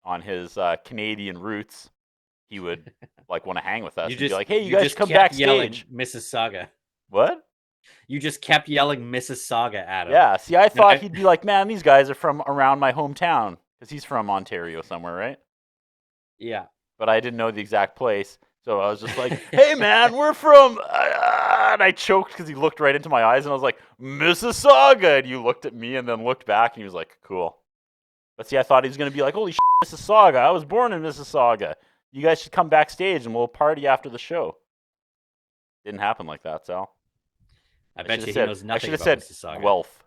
on his Canadian roots, he would like want to hang with us and be like, "Hey, you guys just come kept yelling backstage." Mississauga. What? You just kept yelling Mississauga at him. Yeah. See, I thought I- he'd be like, "Man, these guys are from around my hometown," because he's from Ontario somewhere, right? Yeah. But I didn't know the exact place. So I was just like, "Hey, man, we're from," and I choked because he looked right into my eyes, and I was like, "Mississauga," and you looked at me and then looked back, and he was like, "Cool." But see, I thought he was going to be like, "Holy shit, Mississauga, I was born in Mississauga. You guys should come backstage and we'll party after the show." Didn't happen like that, Sal. I bet should've you said- he knows I nothing should have about said Mississauga. Guelph.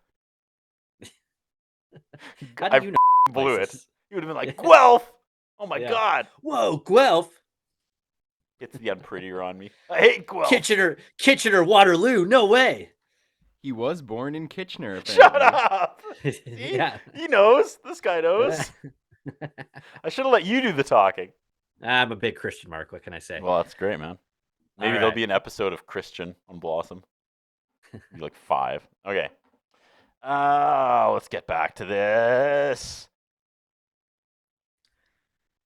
How I do you know blew it. places? He would have been like, "Guelph! Oh my Yeah. god!" Whoa, Guelph. Gets the unprettier on me. I hate Guelph. Kitchener, Waterloo. No way. He was born in Kitchener. Apparently. Shut up! See? Yeah. He knows. This guy knows. I should have let you do the talking. I'm a big Christian Mark. What can I say? Well, that's great, man. Maybe All there'll right. be an episode of Christian on Blossom. Be like 5. Okay. Let's get back to this.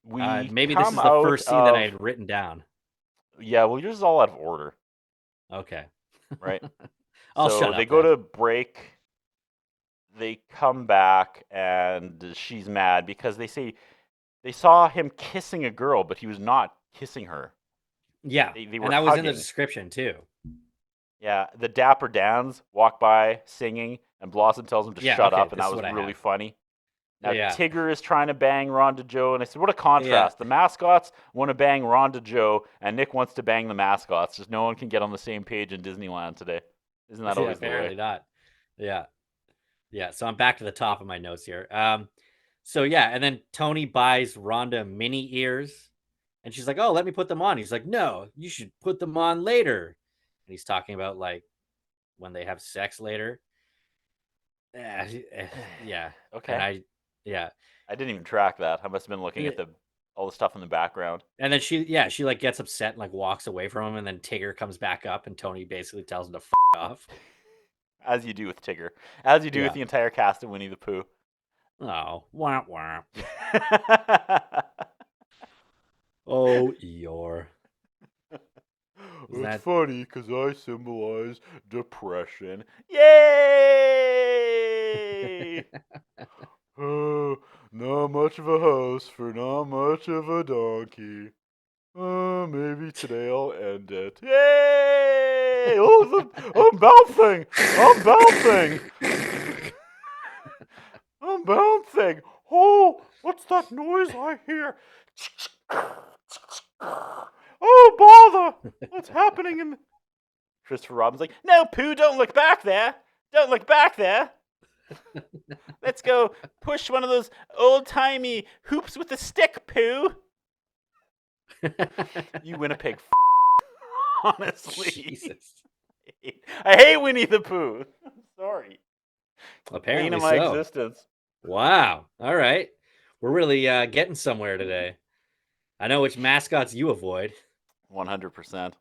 We Maybe this is come the out first scene that I of- had written down. Yeah, well, yours is all out of order, Okay. right? I'll so shut up. they go then. to break. They come back, and she's mad because they say they saw him kissing a girl, but he was not kissing her. Yeah. They were And that was in the hugging. description too. Yeah, the Dapper Dans walk by singing, and Blossom tells him to Yeah, shut okay, up, and this that is was what I really have. funny. Now, Yeah. Tigger is trying to bang Rhonda Joe, and I said, what a contrast. The mascots want to bang Rhonda Joe, and Nick wants to bang the mascots. Just no one can get on the same page in Disneyland today. Isn't that Yeah, always the apparently way? not. Yeah. Yeah. So I'm back to the top of my notes here. So yeah, and then Tony buys Rhonda mini ears, and she's like, "Oh, let me put them on." He's like, "No, you should put them on later." And he's talking about like when they have sex later. Yeah. Okay. And yeah. I didn't even track that. I must have been looking at all the stuff in the background. And then she like gets upset and like walks away from him, and then Tigger comes back up, and Tony basically tells him to off. As you do with Tigger. As you do with Yeah. the entire cast of Winnie the Pooh. Oh, wah wah. Oh, Eeyore. It's funny because I symbolize depression. Yay! Not much of a house for not much of a donkey. Maybe today I'll end it. Yay! Oh, I'm bouncing! I'm bouncing! I'm bouncing! Oh, what's that noise I hear? Oh, bother! What's happening in... Christopher Robin's like, no, Pooh, don't look back there. Don't look back there. Let's go push one of those old-timey hoops with a stick, Pooh. You Winnipeg honestly. Jesus. I hate Winnie the Pooh. Sorry. Apparently Pain of my so. existence. Wow. All right. We're really getting somewhere today. I know which mascots you avoid. 100%.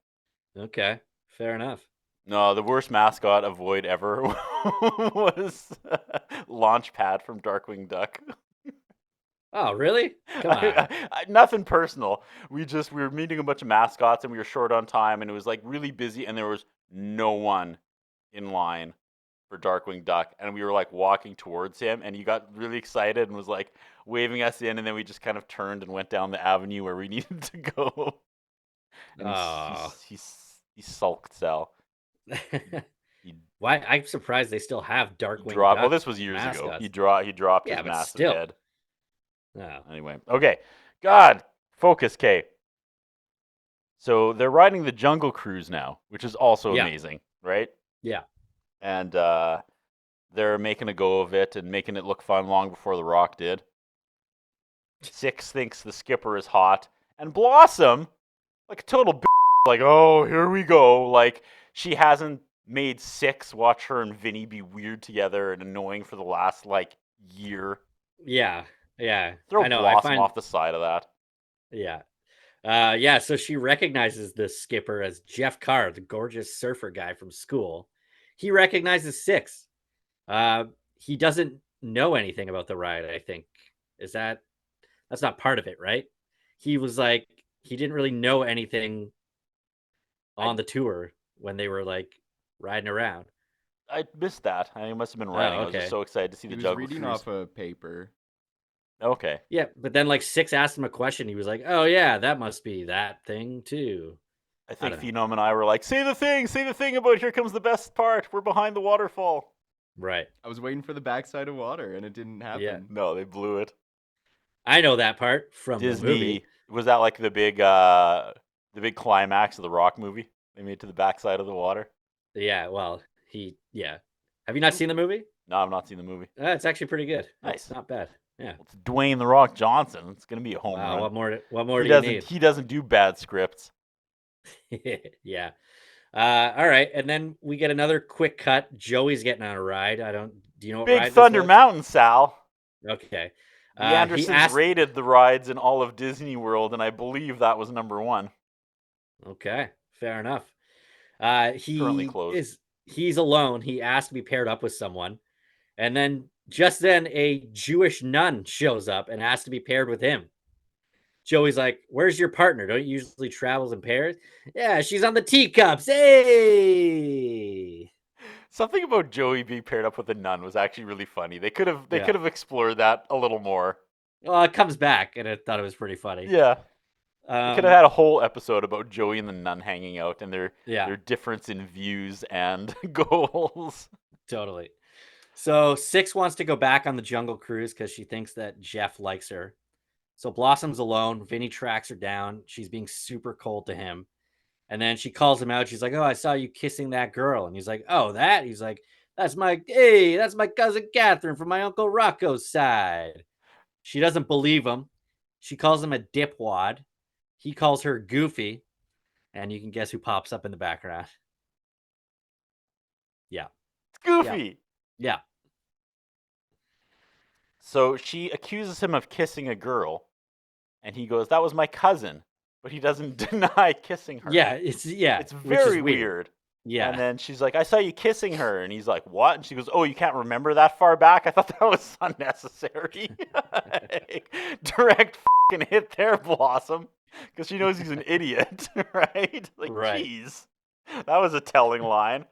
Okay. Fair enough. No, the worst mascot avoid ever was Launchpad from Darkwing Duck. Oh, really? Come on. Nothing personal. We were meeting a bunch of mascots and we were short on time and it was like really busy and there was no one in line for Darkwing Duck and we were like walking towards him and he got really excited and was like waving us in and then we just kind of turned and went down the avenue where we needed to go. And he sulked, Sal. Why? I'm surprised they still have Darkwing Well, Duck this was years ago. mascots. He dropped Yeah, his but massive still. head. Oh. Anyway, okay. God, focus, Kay. So they're riding the Jungle Cruise now, which is also Yeah. amazing, right? Yeah. And they're making a go of it and making it look fun long before The Rock did. Six thinks the skipper is hot, and Blossom, like a total like, oh, here we go. Like, she hasn't made Six watch her and Vinnie be weird together and annoying for the last, like, year. Yeah. Yeah. Throw I know. Blossom off the side of that. Yeah. Yeah. So she recognizes the skipper as Jeff Carr, the gorgeous surfer guy from school. He recognizes Six. He doesn't know anything about the ride, I think. That's not part of it, right? He was like, he didn't really know anything on the tour when they were like riding around. I missed that. I must have been writing. I was just so excited to see the Jungle Cruise. He was reading off a paper. Okay. Yeah, but then like Six asked him a question. He was like, "Oh yeah, that must be that thing too." I think Phenom and I were like, say the thing about here comes the best part. We're behind the waterfall. Right. I was waiting for the backside of water, and it didn't happen. Yeah. No, they blew it. I know that part from Disney. the movie. Was that like the big climax of the Rock movie? They made to the backside of the water. Yeah. Well, Have you not seen the movie? No, I've not seen the movie. It's actually pretty good. Nice. It's not bad. Yeah. It's Dwayne the Rock Johnson. It's gonna be a home Wow. run. What more do you need? He doesn't do bad scripts. Yeah. All right, and then we get another quick cut. Joey's getting on a ride. Do you know what Big ride Thunder this Mountain, Sal. was? Okay. The Andersons rated the rides in all of Disney World, and I believe that was number 1. Okay, fair enough. Currently closed. He's alone. He asked to be paired up with someone, and then just then a Jewish nun shows up and asks to be paired with him. Joey's like, "Where's your partner? Don't you usually travels in pairs?" "Yeah, she's on the teacups." Hey. Something about Joey being paired up with a nun was actually really funny. They could have explored that a little more. Well, it comes back, and I thought it was pretty funny. Yeah. They could have had a whole episode about Joey and the nun hanging out and their difference in views and goals. Totally. So Six wants to go back on the Jungle Cruise because she thinks that Jeff likes her. So Blossom's alone. Vinnie tracks her down. She's being super cold to him. And then she calls him out. She's like, "Oh, I saw you kissing that girl." And he's like, "Oh, that?" He's like, that's my cousin Catherine from my Uncle Rocco's side." She doesn't believe him. She calls him a dipwad. He calls her Goofy. And you can guess who pops up in the background. Yeah. It's Goofy. Yeah. So she accuses him of kissing a girl, and he goes, "That was my cousin," but he doesn't deny kissing her. Yeah, it's It's which is very weird. Yeah. And then she's like, "I saw you kissing her," and he's like, "What?" And she goes, "Oh, you can't remember that far back? I thought that was unnecessary." Like, direct fucking hit there, Blossom, because she knows he's an idiot, right? Like, Right. jeez, that was a telling line.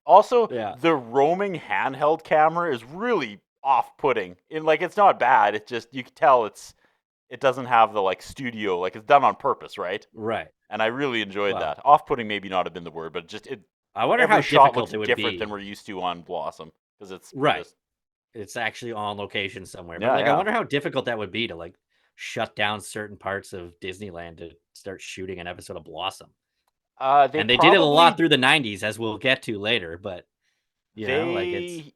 Also, Yeah. the roaming handheld camera is really off-putting. It's not bad. It's just you can tell it doesn't have the like studio, like it's done on purpose, right? Right. And I really enjoyed Wow. that. Off-putting maybe not have been the word, but just I wonder every how shot difficult looks it would different be. than we're used to on Blossom because it's Right. just- It's actually on location somewhere. Yeah, But like, yeah. I wonder how difficult that would be to like shut down certain parts of Disneyland to start shooting an episode of Blossom. they And they did it a lot probably- through the 90s, as we'll get to later. But you know, like it's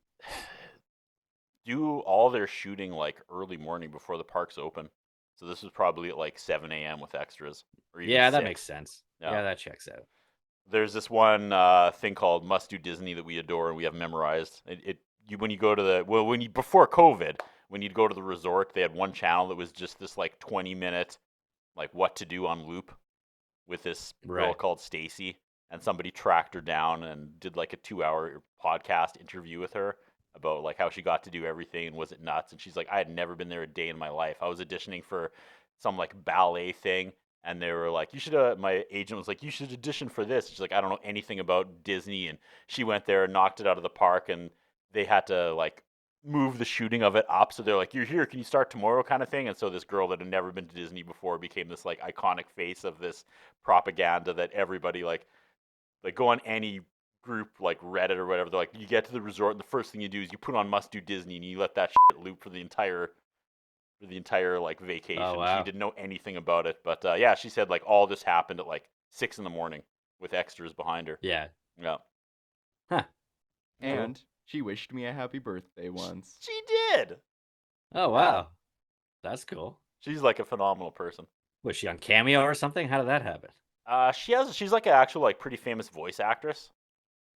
They do all their shooting like early morning before the parks open. So this was probably at like 7 a.m. with extras. Or even yeah, that 6. makes sense. Yeah. Yeah, that checks out. There's this one thing called Must Do Disney that we adore and we have memorized. When you go to before COVID, when you'd go to the resort, they had one channel that was just this like 20-minute like what to do on loop with this girl Right. called Stacy, and somebody tracked her down and did like a 2-hour podcast interview with her about like how she got to do everything and was it nuts. And she's like, I had never been there a day in my life. I was auditioning for some like ballet thing, and they were like, you should my agent was like, you should audition for this. She's like, I don't know anything about Disney. And she went there and knocked it out of the park, and they had to like move the shooting of it up. So they're like, you're here, can you start tomorrow kind of thing? And so this girl that had never been to Disney before became this like iconic face of this propaganda that everybody like go on any group like Reddit or whatever. They're like, you get to the resort and the first thing you do is you put on Must Do Disney and you let that shit loop for the entire like vacation. Oh, wow. She didn't know anything about it, but yeah, she said like all this happened at like 6 a.m. with extras behind her. Yeah. Yeah, And she wished me a happy birthday once. she did. Oh wow. That's cool. She's like a phenomenal person. Was she on Cameo or something? How did that happen? She's like an actual like pretty famous voice actress,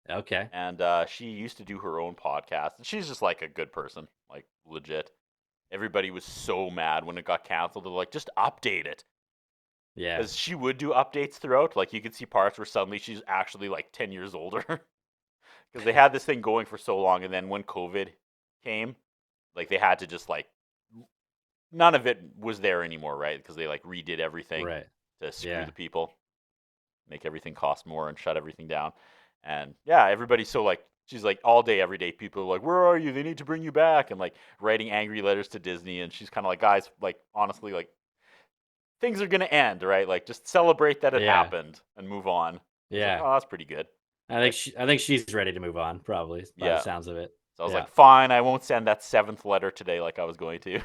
Okay. and she used to do her own podcast. And she's just like a good person, like legit. Everybody was so mad when it got canceled. They're like, just update it, Yeah. because she would do updates throughout. Like you could see parts where suddenly she's actually like 10 years older, because they had this thing going for so long, and then when COVID came, like they had to just like none of it was there anymore, right? Because they like redid everything Right. to screw Yeah. the people, make everything cost more and shut everything down. And yeah, everybody's so like, she's like all day, every day, people are like, where are you? They need to bring you back. And like writing angry letters to Disney. And she's kind of like, guys, like honestly, like things are going to end, right? Like just celebrate that it Yeah. happened and move on. It's like, Yeah. oh, that's pretty good. I think she's ready to move on, probably, by Yeah. the sounds of it. So I was Yeah. like, fine, I won't send that 7th letter today like I was going to.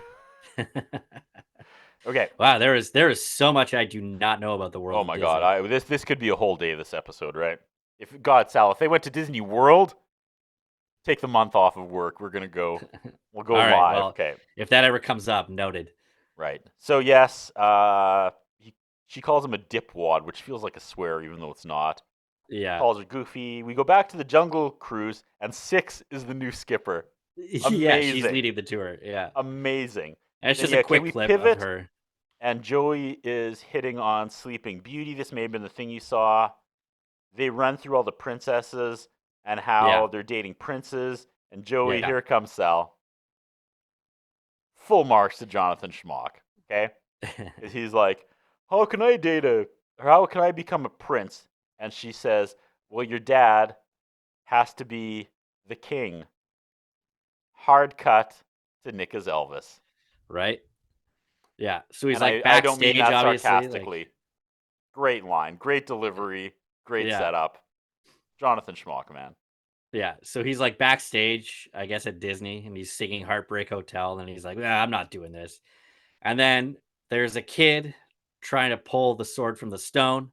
Okay. Wow, there is so much I do not know about the world. Oh of my Disney. God. This could be a whole day of this episode, right? Sal, if they went to Disney World, take the month off of work. We'll go All live. right, well, Okay. If that ever comes up, noted. Right. So yes, she calls him a dipwad, which feels like a swear, even though it's not. Yeah. Calls her goofy. We go back to the Jungle Cruise, and Six is the new skipper. Yeah, she's Amazing. leading the tour. Yeah. Amazing. And it's Then, just yeah, a can quick we clip pivot? of her. And Joey is hitting on Sleeping Beauty. This may have been the thing you saw. They run through all the princesses and how Yeah. they're dating princes. And Joey, Yeah. here comes Sal. Full marks to Jonathan Schmock. Okay? 'Cause he's like, how can I become a prince? And she says, well, your dad has to be the king. Hard cut to Nick as Elvis. Right? Yeah. So he's And like I don't backstage, mean that obviously. sarcastically. Like, Great line, great delivery, great Yeah. setup. Jonathan Schmock, man. yeah. So he's like backstage, I guess, at Disney, and he's singing Heartbreak Hotel, and he's like, I'm not doing this. And then there's a kid trying to pull the sword from the stone,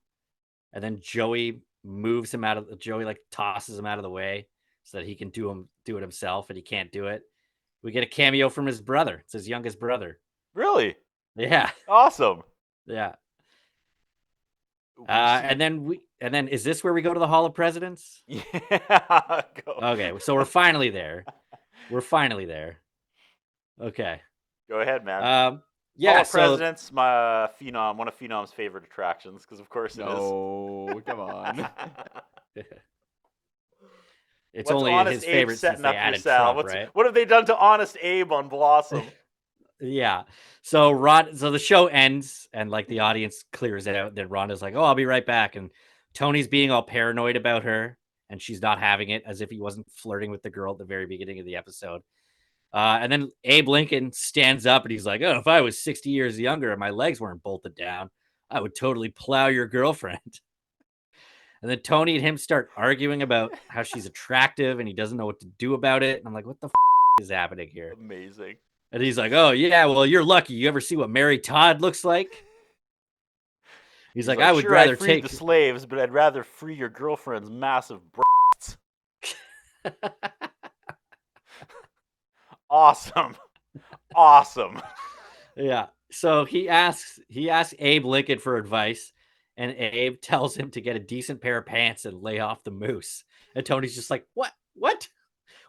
and then Joey like tosses him out of the way so that he can do it himself, and he can't do it. We get a cameo from his brother. It's his youngest brother. Really? Yeah. Awesome. Yeah. We And then is this where we go to the Hall of Presidents? see- yeah. Go. Okay, so we're finally there. Okay. Go ahead, man. Yeah, Hall of so Presidents, my Phenom, one of Phenom's favorite attractions, because of course it is. No, come on. it's What's only Honest his Abe favorite since setting they up for added Sal? Trump, right? What have they done to Honest Abe on Blossom? Yeah. So the show ends and like the audience clears it out. Then Rhonda's like, "Oh, I'll be right back." And Tony's being all paranoid about her, and she's not having it, as if he wasn't flirting with the girl at the very beginning of the episode. And then Abe Lincoln stands up and he's like, "Oh, if I was 60 years younger and my legs weren't bolted down, I would totally plow your girlfriend." And then Tony and him start arguing about how she's attractive and he doesn't know what to do about it. And I'm like, what the is happening here? Amazing. And he's like, "Oh, yeah, well, you're lucky. You ever see what Mary Todd looks like?" He's like, "I would sure, rather I freed take." the slaves, but I'd rather free your girlfriend's massive breasts. Awesome. Awesome. Yeah. So he asks Abe Lincoln for advice, and Abe tells him to get a decent pair of pants and lay off the moose. And Tony's just like, "What? What?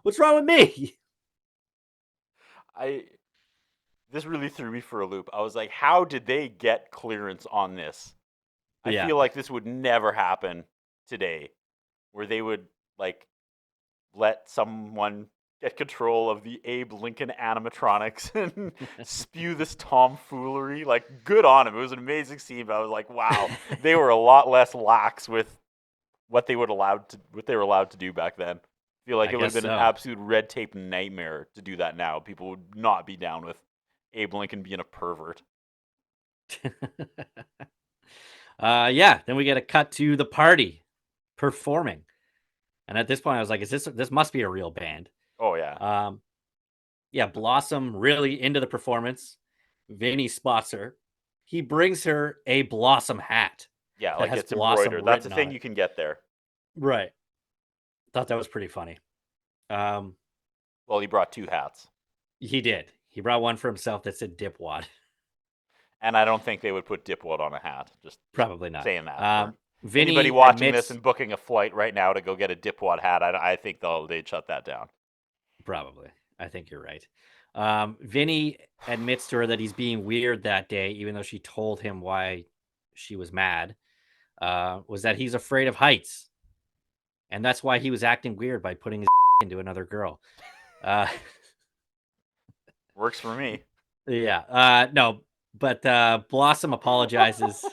What's wrong with me?" This really threw me for a loop. I was like, how did they get clearance on this? I Yeah. feel like this would never happen today, where they would like let someone get control of the Abe Lincoln animatronics and spew this tomfoolery. Like, good on him. It was an amazing scene, but I was like, wow, they were a lot less lax with what they were allowed to do back then. I feel like it would have been an absolute red tape nightmare to do that now. People would not be down with Abe Lincoln being a pervert. Yeah. Then we get a cut to the party performing, and at this point, I was like, "Is this must be a real band?" Oh yeah. Yeah. Blossom really into the performance. Vinnie spots her. He brings her a Blossom hat. Yeah, that like has it's Blossom embroidered. That's a written thing on it. you can get there. Right. Thought that was pretty funny. Well, he brought 2 hats. He did. He brought one for himself that said Dipwad. And I don't think they would put Dipwad on a hat. Just Probably not. saying that. Vinny Anybody watching admits, this and booking a flight right now to go get a Dipwad hat, I think they'd shut that down. Probably. I think you're right. Vinny admits to her that he's being weird that day, even though she told him why she was mad, was that he's afraid of heights. And that's why he was acting weird by putting his into another girl. Works for me. Yeah. No, but Blossom apologizes.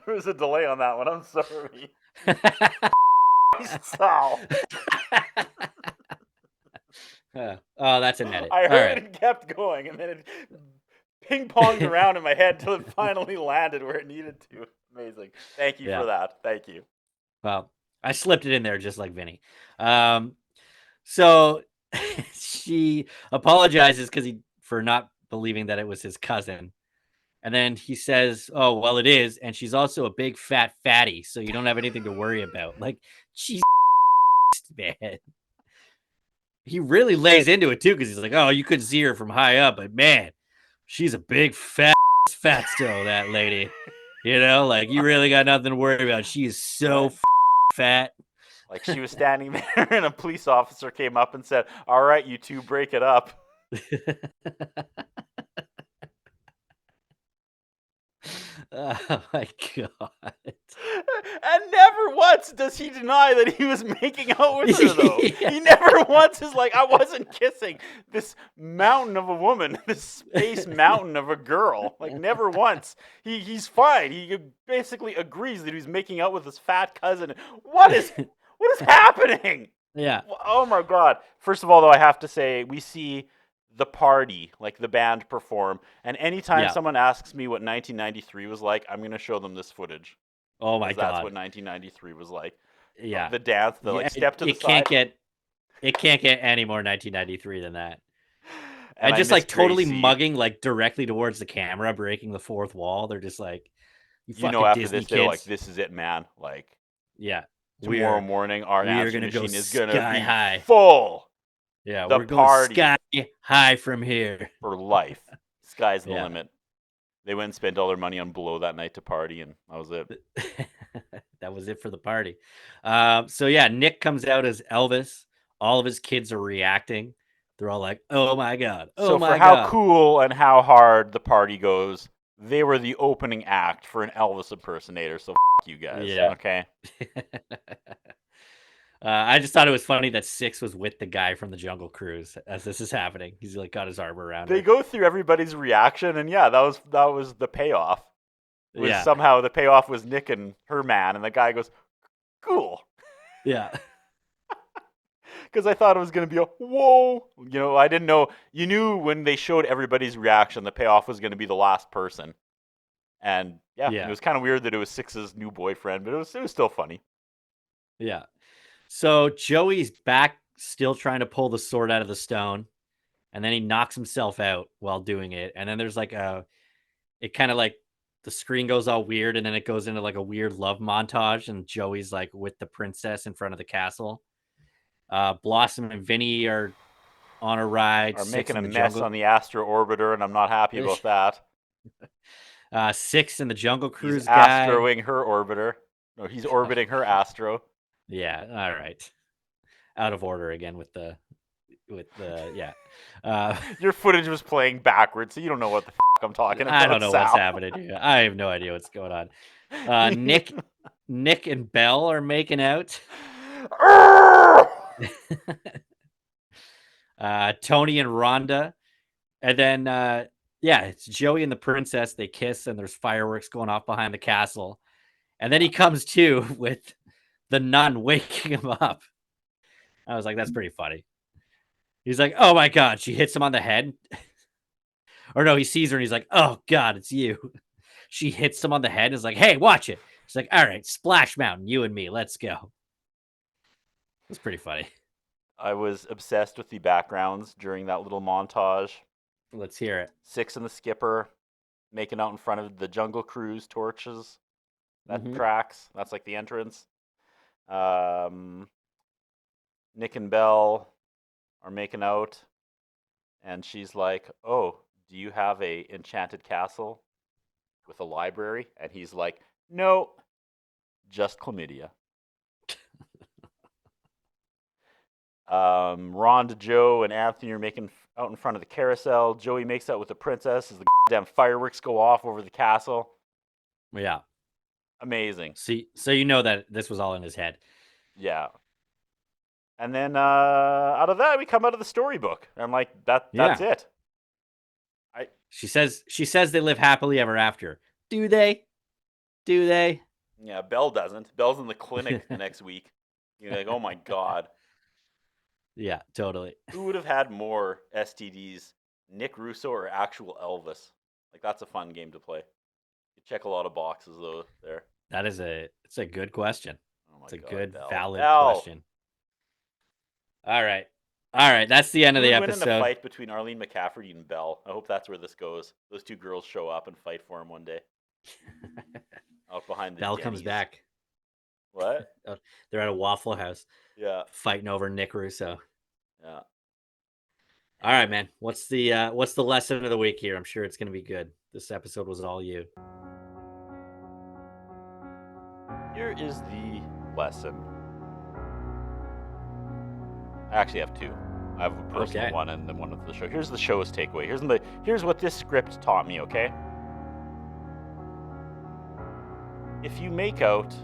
There was a delay on that one. I'm sorry. Sal. Oh, that's an edit. I All heard right. it kept going, and then it ping-ponged around in my head until it finally landed where it needed to. Amazing. Thank you for that. Thank you. Well, I slipped it in there just like Vinny. So she apologizes for not believing that it was his cousin. And then he says, "Oh, well, it is. And she's also a big fat fatty, so you don't have anything to worry about." Like, she's man. He really lays into it too, because he's like, "Oh, you couldn't see her from high up, but man, she's a big fat still, that lady." You know, like, you really got nothing to worry about. She is so fat. Like, she was standing there and a police officer came up and said, "All right, you two, break it up." Oh my God. And never once does he deny that he was making out with her, though. Yeah. He never once is like, "I wasn't kissing this mountain of a woman, this space mountain of a girl." Like, never once. He's fine. He basically agrees that he's making out with his fat cousin. What is happening? Yeah. Oh my God. First of all, though, I have to say, we see the party, like the band perform, and anytime someone asks me what 1993 was like, I'm going to show them this footage. Oh my God. That's what 1993 was like. Yeah. The dance, the like step to the side. It can't get any more 1993 than that. And just I like miss totally Gracie. mugging like directly towards the camera, breaking the fourth wall. They're just like, you know, after Disney this, kids. they're like, "This is it, man. Like, yeah, tomorrow morning, our answer gonna go machine is going to sky be high. full." Yeah, The we're going party. sky high from here. For life. Sky's the Yeah. limit. They went and spent all their money on blow that night to party, and that was it. That was it for the party. So yeah, Nick comes out as Elvis. All of his kids are reacting. They're all like, "Oh my god! Oh So my for how god!" cool and how hard the party goes, they were the opening act for an Elvis impersonator. So you guys, Yeah. okay? I just thought it was funny that Six was with the guy from the Jungle Cruise as this is happening. He's like got his arm around They her. go through everybody's reaction, and yeah, that was the payoff. Was Yeah. somehow the payoff was Nick and her man, and the guy goes, "Cool," Yeah. because I thought it was going to be a whoa. I didn't know. You knew when they showed everybody's reaction, the payoff was going to be the last person, and yeah, Yeah. it was kind of weird that it was Six's new boyfriend, but it was still funny. Yeah. So Joey's back, still trying to pull the sword out of the stone, and then he knocks himself out while doing it. And then there's like it kind of like the screen goes all weird, and then it goes into like a weird love montage, and Joey's like with the princess in front of the castle. Blossom and Vinnie are on a ride. Are Six making in a the mess jungle. on the Astro Orbiter, and I'm not happy about that. Six in the Jungle He's Cruise guy. astroing her orbiter. No, he's orbiting her Astro. Yeah, all right. Out of order again with the yeah. Your footage was playing backwards, so you don't know what the I'm talking about. I don't know what's Sal. happening here. I have no idea what's going on. Nick and Belle are making out. Tony and Rhonda, and then it's Joey and the princess. They kiss, and there's fireworks going off behind the castle. And then he comes to with the nun waking him up. I was like, that's pretty funny. He's like, oh my god, she hits him on the head. Or no, he sees her and he's like, oh god, it's you. She hits him on the head and is like, hey, watch it. She's like, all right, Splash Mountain, you and me, let's go. That's pretty funny. I was obsessed with the backgrounds during that little montage. Let's hear it. Six and the skipper making out in front of the Jungle Cruise torches. That Mhm. tracks. That's like the entrance. Nick and Belle are making out, and she's like, oh, do you have a enchanted castle with a library? And he's like, no, just chlamydia. Rhonda, Joe, and Anthony are making out in front of the carousel. Joey makes out with the princess as the damn fireworks go off over the castle. Yeah. Amazing. See, so you know that this was all in his head. Yeah. And then out of that, we come out of the storybook. I'm like, that's it. She says they live happily ever after. Do they? Do they? Yeah, Belle doesn't. Belle's in the clinic next week. You're like, oh my god. Yeah, totally. Who would have had more STDs, Nick Russo or actual Elvis? Like, that's a fun game to play. You check a lot of boxes though there. It's a good question. Oh my It's a god, good, Belle. valid Belle. question. All right. That's the end of Who the would win in a episode. fight between Arlene McCafferty and Belle? I hope that's where this goes. Those two girls show up and fight for him one day. Out behind the Belle comes Denny's. back. What? They're at a Waffle House Yeah. fighting over Nick Russo. Yeah. All right, man. What's the lesson of the week here? I'm sure it's going to be good. This episode was all you. Here is the lesson. I actually have two. I have a personal Okay. one and then one of the show. Here's the show's takeaway. Here's what this script taught me, okay? If you make out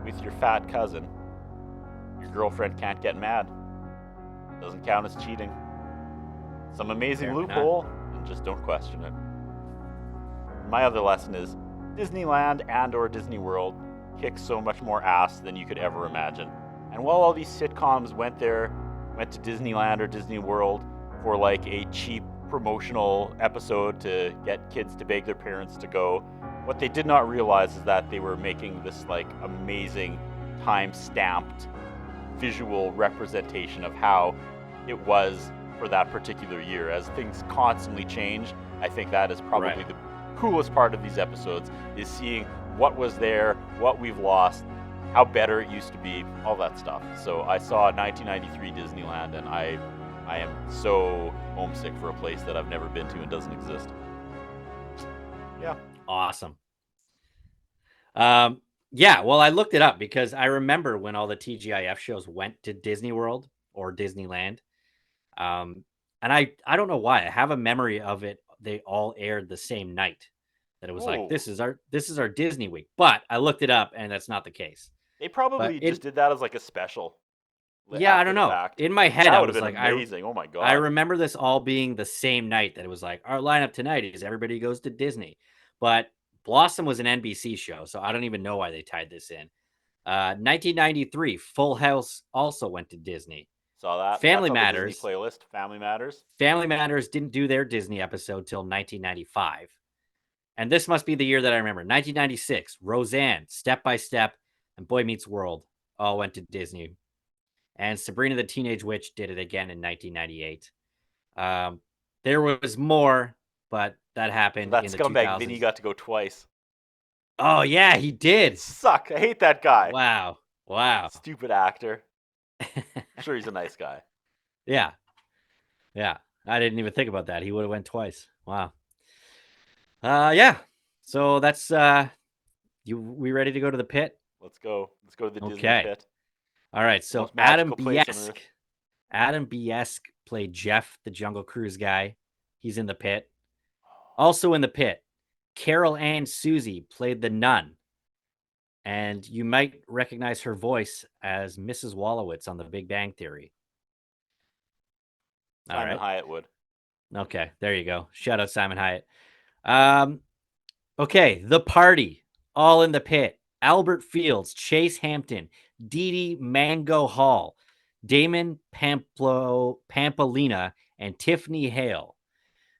with your fat cousin, your girlfriend can't get mad. Doesn't count as cheating. Some amazing Fair loophole, and just don't question it. My other lesson is Disneyland and or Disney World kicks so much more ass than you could ever imagine. And while all these sitcoms went to Disneyland or Disney World for like a cheap promotional episode to get kids to beg their parents to go, what they did not realize is that they were making this like amazing time-stamped visual representation of how it was for that particular year. As things constantly change, I think that is probably Right. the coolest part of these episodes, is seeing what was there, what we've lost, how better it used to be, all that stuff. So I saw 1993 Disneyland, and I am so homesick for a place that I've never been to and doesn't exist. Yeah. Awesome. Yeah, well, I looked it up because I remember when all the TGIF shows went to Disney World or Disneyland. And I don't know why. I have a memory of it. They all aired the same night. That it was like Ooh. this is our Disney week. But I looked it up and that's not the case. They probably just did that as like a special. Yeah, I after don't the know. fact. In my head, That I would was have been like, amazing. Oh my god! I remember this all being the same night. That it was like our lineup tonight is everybody goes to Disney, but Blossom was an NBC show, so I don't even know why they tied this in. 1993, Full House also went to Disney. Saw that. Family That's on Matters. The Disney playlist. Family Matters. Family Matters didn't do their Disney episode till 1995. And this must be the year that I remember. 1996, Roseanne, Step by Step, and Boy Meets World all went to Disney. And Sabrina the Teenage Witch did it again in 1998. There was more, but that happened So that in the scumbag 2000s. Vinnie got to go twice. Oh, yeah, he did. Suck. I hate that guy. Wow. Stupid actor. I'm sure he's a nice guy. Yeah. I didn't even think about that. He would have went twice. Wow. Yeah. So that's we ready to go to the pit? Let's go. Let's go to the Disney Okay. pit. All right. The So most Adam magical place on Biesk. earth. Adam Biesk played Jeff, the Jungle Cruise guy. He's in the pit. Also in the pit, Carol Ann Susie played the nun. And you might recognize her voice as Mrs. Wolowitz on The Big Bang Theory. All Simon right. Hyatt would. Okay, there you go. Shout out Simon Hyatt. Okay, The Party, all in the pit. Albert Fields, Chase Hampton, Dee Dee Mango Hall, Damon Pampolina, and Tiffany Hale.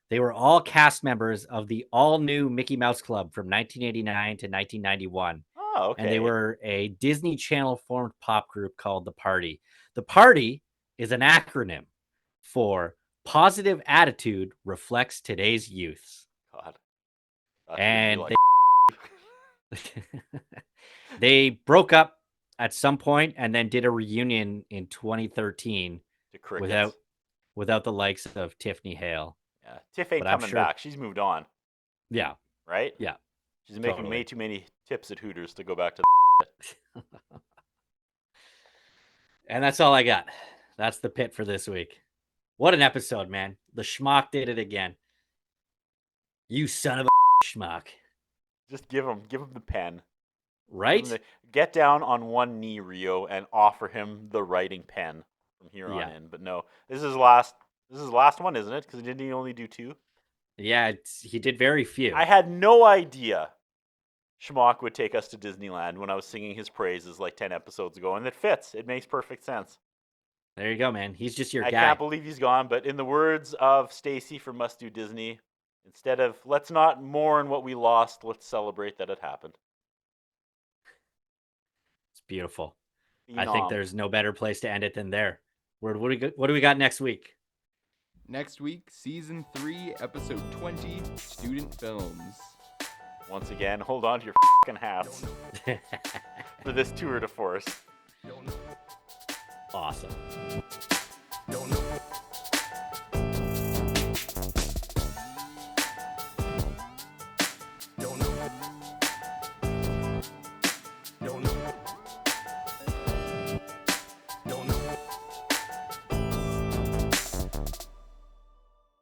They were all cast members of the all-new Mickey Mouse Club from 1989 to 1991. Oh, okay. And they were a Disney Channel formed pop group called The Party. The Party is an acronym for Positive Attitude Reflects Today's Youths. God. And they broke up at some point and then did a reunion in 2013 without the likes of Tiffany Hale. Yeah, Tiff ain't coming back. She's moved on. Yeah. Right? Yeah. She's making way too many tips at Hooters to go back to And that's all I got. That's the pit for this week. What an episode, man. The schmuck did it again. You son of a schmuck. Just give him the pen. Right? Get down on one knee, Rio, and offer him the writing pen from here on in. But no, this is last one, isn't it? Because didn't he only do 2? Yeah, he did very few. I had no idea Schmock would take us to Disneyland when I was singing his praises like 10 episodes ago, and it fits. It makes perfect sense. There you go, man. He's just your guy. I can't believe he's gone, but in the words of Stacy from Must Do Disney, instead of let's not mourn what we lost, let's celebrate that it happened. It's beautiful. Phenom. I think there's no better place to end it than there. What do we got next week? Next week, Season 3, Episode 20, Student Films. Once again, hold on to your fucking hats for this tour de force. Awesome. Don't know.